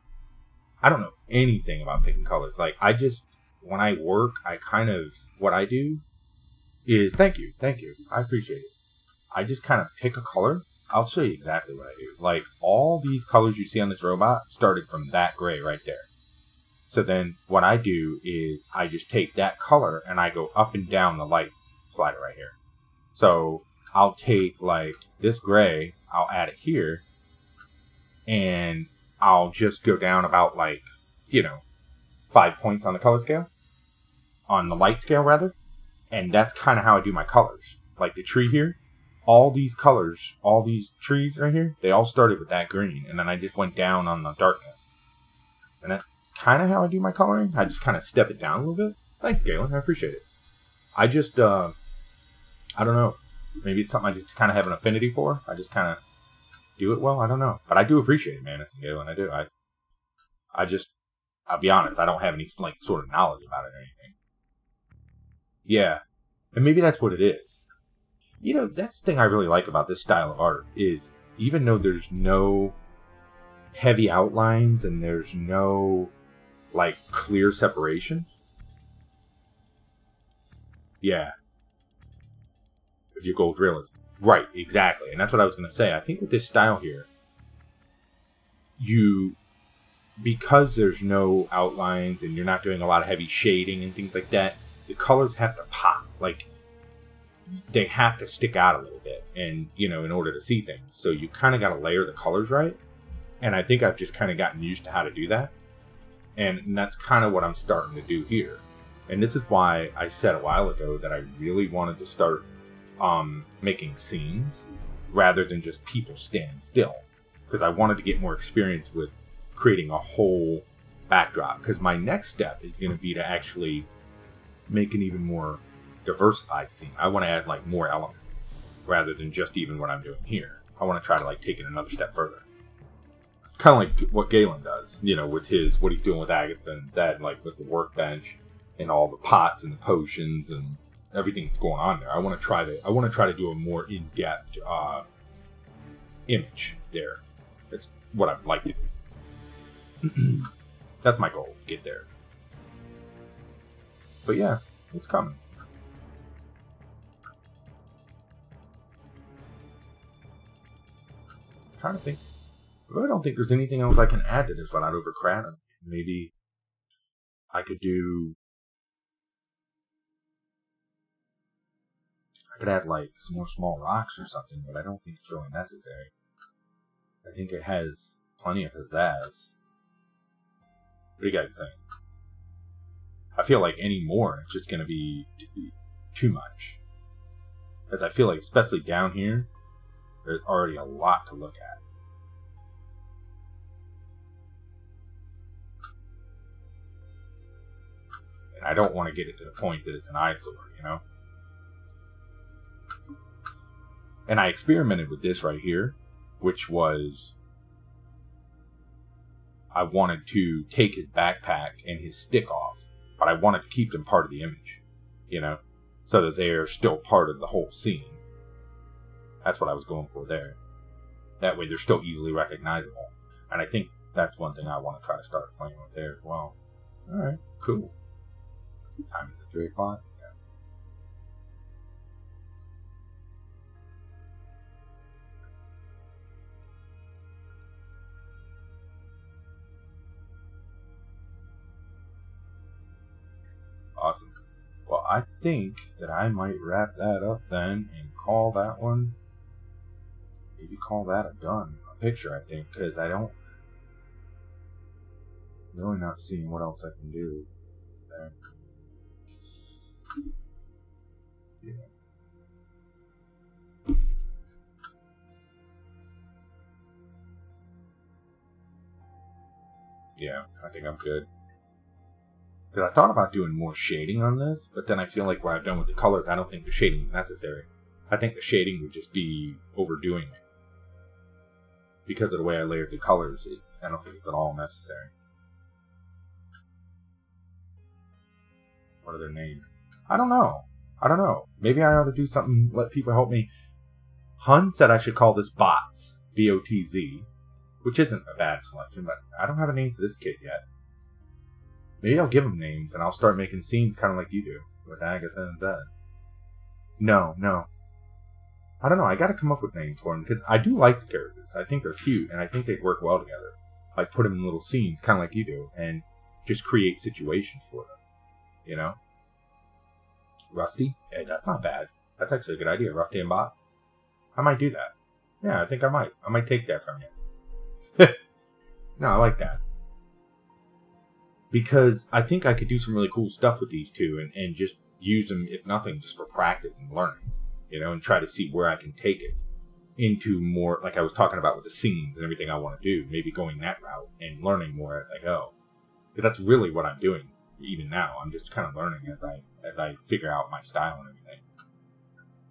I don't know anything about picking colors. Like, when I work, what I do is, thank you. I appreciate it. I just kind of pick a color. I'll show you exactly what I do. Like, all these colors you see on this robot started from that gray right there. So then what I do is I just take that color and I go up and down the light slider right here. So I'll take like this gray, I'll add it here, and I'll just go down about 5 points on the color scale, on the light scale rather, and that's kind of how I do my colors. Like the tree here, all these colors, all these trees right here, they all started with that green, and then I just went down on the darkness. And that's kind of how I do my coloring. I just kind of step it down a little bit. Thanks, Galen, I appreciate it. I just, I don't know. Maybe it's something I just kind of have an affinity for. I just kind of do it well. I don't know. But I do appreciate it, man. It's Galen. I do. I'll be honest. I don't have any, sort of knowledge about it or anything. Yeah. And maybe that's what it is. You know, that's the thing I really like about this style of art is even though there's no heavy outlines and there's no, clear separation. Yeah. If you go with realism. Right, exactly. And that's what I was going to say. I think with this style here, because there's no outlines and you're not doing a lot of heavy shading and things like that, the colors have to pop. They have to stick out a little bit and, in order to see things. So you kind of got to layer the colors right. And I think I've just kind of gotten used to how to do that. And that's kind of what I'm starting to do here. And this is why I said a while ago that I really wanted to start making scenes rather than just people standing still, because I wanted to get more experience with creating a whole backdrop, because my next step is going to be to actually make an even more diversified scene. I want to add more elements rather than just even what I'm doing here. I want to try to take it another step further. kind of like what Galen does, you know, with his, what he's doing with Agatha and Zed, like with the workbench and all the pots and the potions and everything that's going on there. I want to try to do a more in-depth image there. That's what I'd like to do. That's my goal, get there. But yeah, it's coming. I'm trying to think. I really don't think there's anything else I can add to this without overcrowding. Maybe I could add like some more small rocks or something, but I don't think it's really necessary. I think it has plenty of pizzazz. What do you guys think? I feel like any more, it's just going to be too much. Because I feel like, especially down here, there's already a lot to look at. And I don't want to get it to the point that it's an eyesore, you know? And I experimented with this right here, which was, I wanted to take his backpack and his stick off, but I wanted to keep them part of the image, you know, so that they're still part of the whole scene. That's what I was going for there. That way they're still easily recognizable. And I think that's one thing I want to try to start playing with there as well. Alright, cool. Time is at 3 o'clock. Awesome. Well, I think that I might wrap that up then and call that one, maybe call that a done, a picture, I think, because I'm really not seeing what else I can do there. Yeah. Yeah, I think I'm good. Because I thought about doing more shading on this, but then I feel like what I've done with the colors, I don't think the shading is necessary. I think the shading would just be overdoing it. Because of the way I layered the colors, I don't think it's at all necessary. What are their names? I don't know. Maybe I ought to do something, let people help me. Hun said I should call this Botz, B-O-T-Z, which isn't a bad selection, but I don't have a name for this kid yet. Maybe I'll give them names, and I'll start making scenes kind of like you do, with Agatha and Zed. No. I don't know, I gotta come up with names for them, because I do like the characters. I think they're cute, and I think they'd work well together. Like, put them in little scenes, kind of like you do, and just create situations for them. You know? Rusty? Hey, that's not bad. That's actually a good idea, Rusty and Botz. I might do that. Yeah, I think I might. I might take that from you. No, I like that. Because I think I could do some really cool stuff with these two and just use them, if nothing, just for practice and learning. You know, and try to see where I can take it into more, like I was talking about with the scenes and everything I want to do. Maybe going that route and learning more as I go. But that's really what I'm doing even now. I'm just kind of learning as I figure out my style and everything.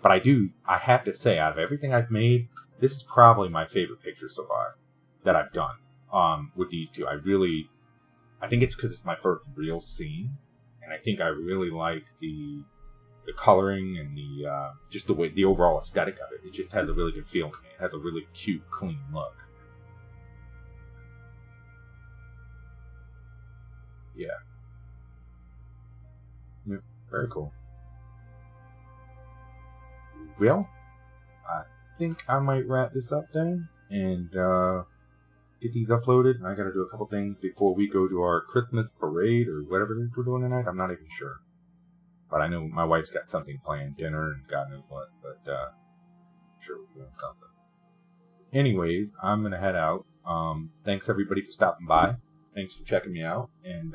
But I have to say, out of everything I've made, this is probably my favorite picture so far that I've done with these two. I think it's because it's my first real scene, and I think I really like the coloring and just the way, the overall aesthetic of it. It just has a really good feel to me. It has a really cute, clean look. Yeah. Yeah, very cool. Well, I think I might wrap this up then, and get these uploaded. I gotta do a couple things before we go to our Christmas parade or whatever it is we're doing tonight. I'm not even sure. But I know my wife's got something planned, dinner and God knows what, but I'm sure we're doing something. Anyways, I'm gonna head out. Thanks everybody for stopping by. Thanks for checking me out. And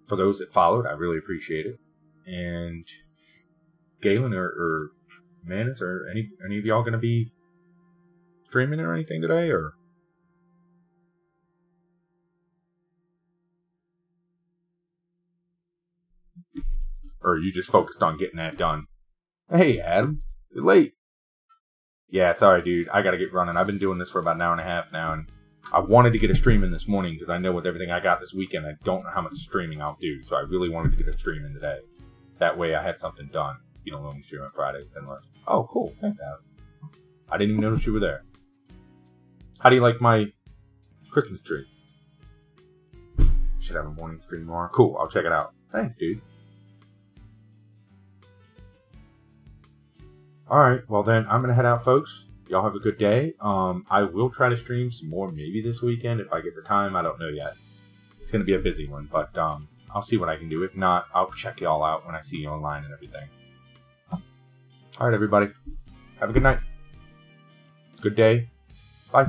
for those that followed, I really appreciate it. And Galen or Manus or any of y'all gonna be streaming or anything today, or are you just focused on getting that done? Hey, Adam, you're late. Yeah, sorry, dude. I gotta get running. I've been doing this for about an hour and a half now, and I wanted to get a stream in this morning because I know with everything I got this weekend, I don't know how much streaming I'll do. So I really wanted to get a stream in today. That way I had something done. You know, only stream on Fridays. Then like, oh, cool. Thanks, Adam. I didn't even notice you were there. How do you like my Christmas tree? Should have a morning stream tomorrow. Cool, I'll check it out. Thanks, dude. Alright, well then, I'm going to head out, folks. Y'all have a good day. I will try to stream some more maybe this weekend if I get the time. I don't know yet. It's going to be a busy one, but I'll see what I can do. If not, I'll check y'all out when I see you online and everything. Alright, everybody. Have a good night. Good day. Bye.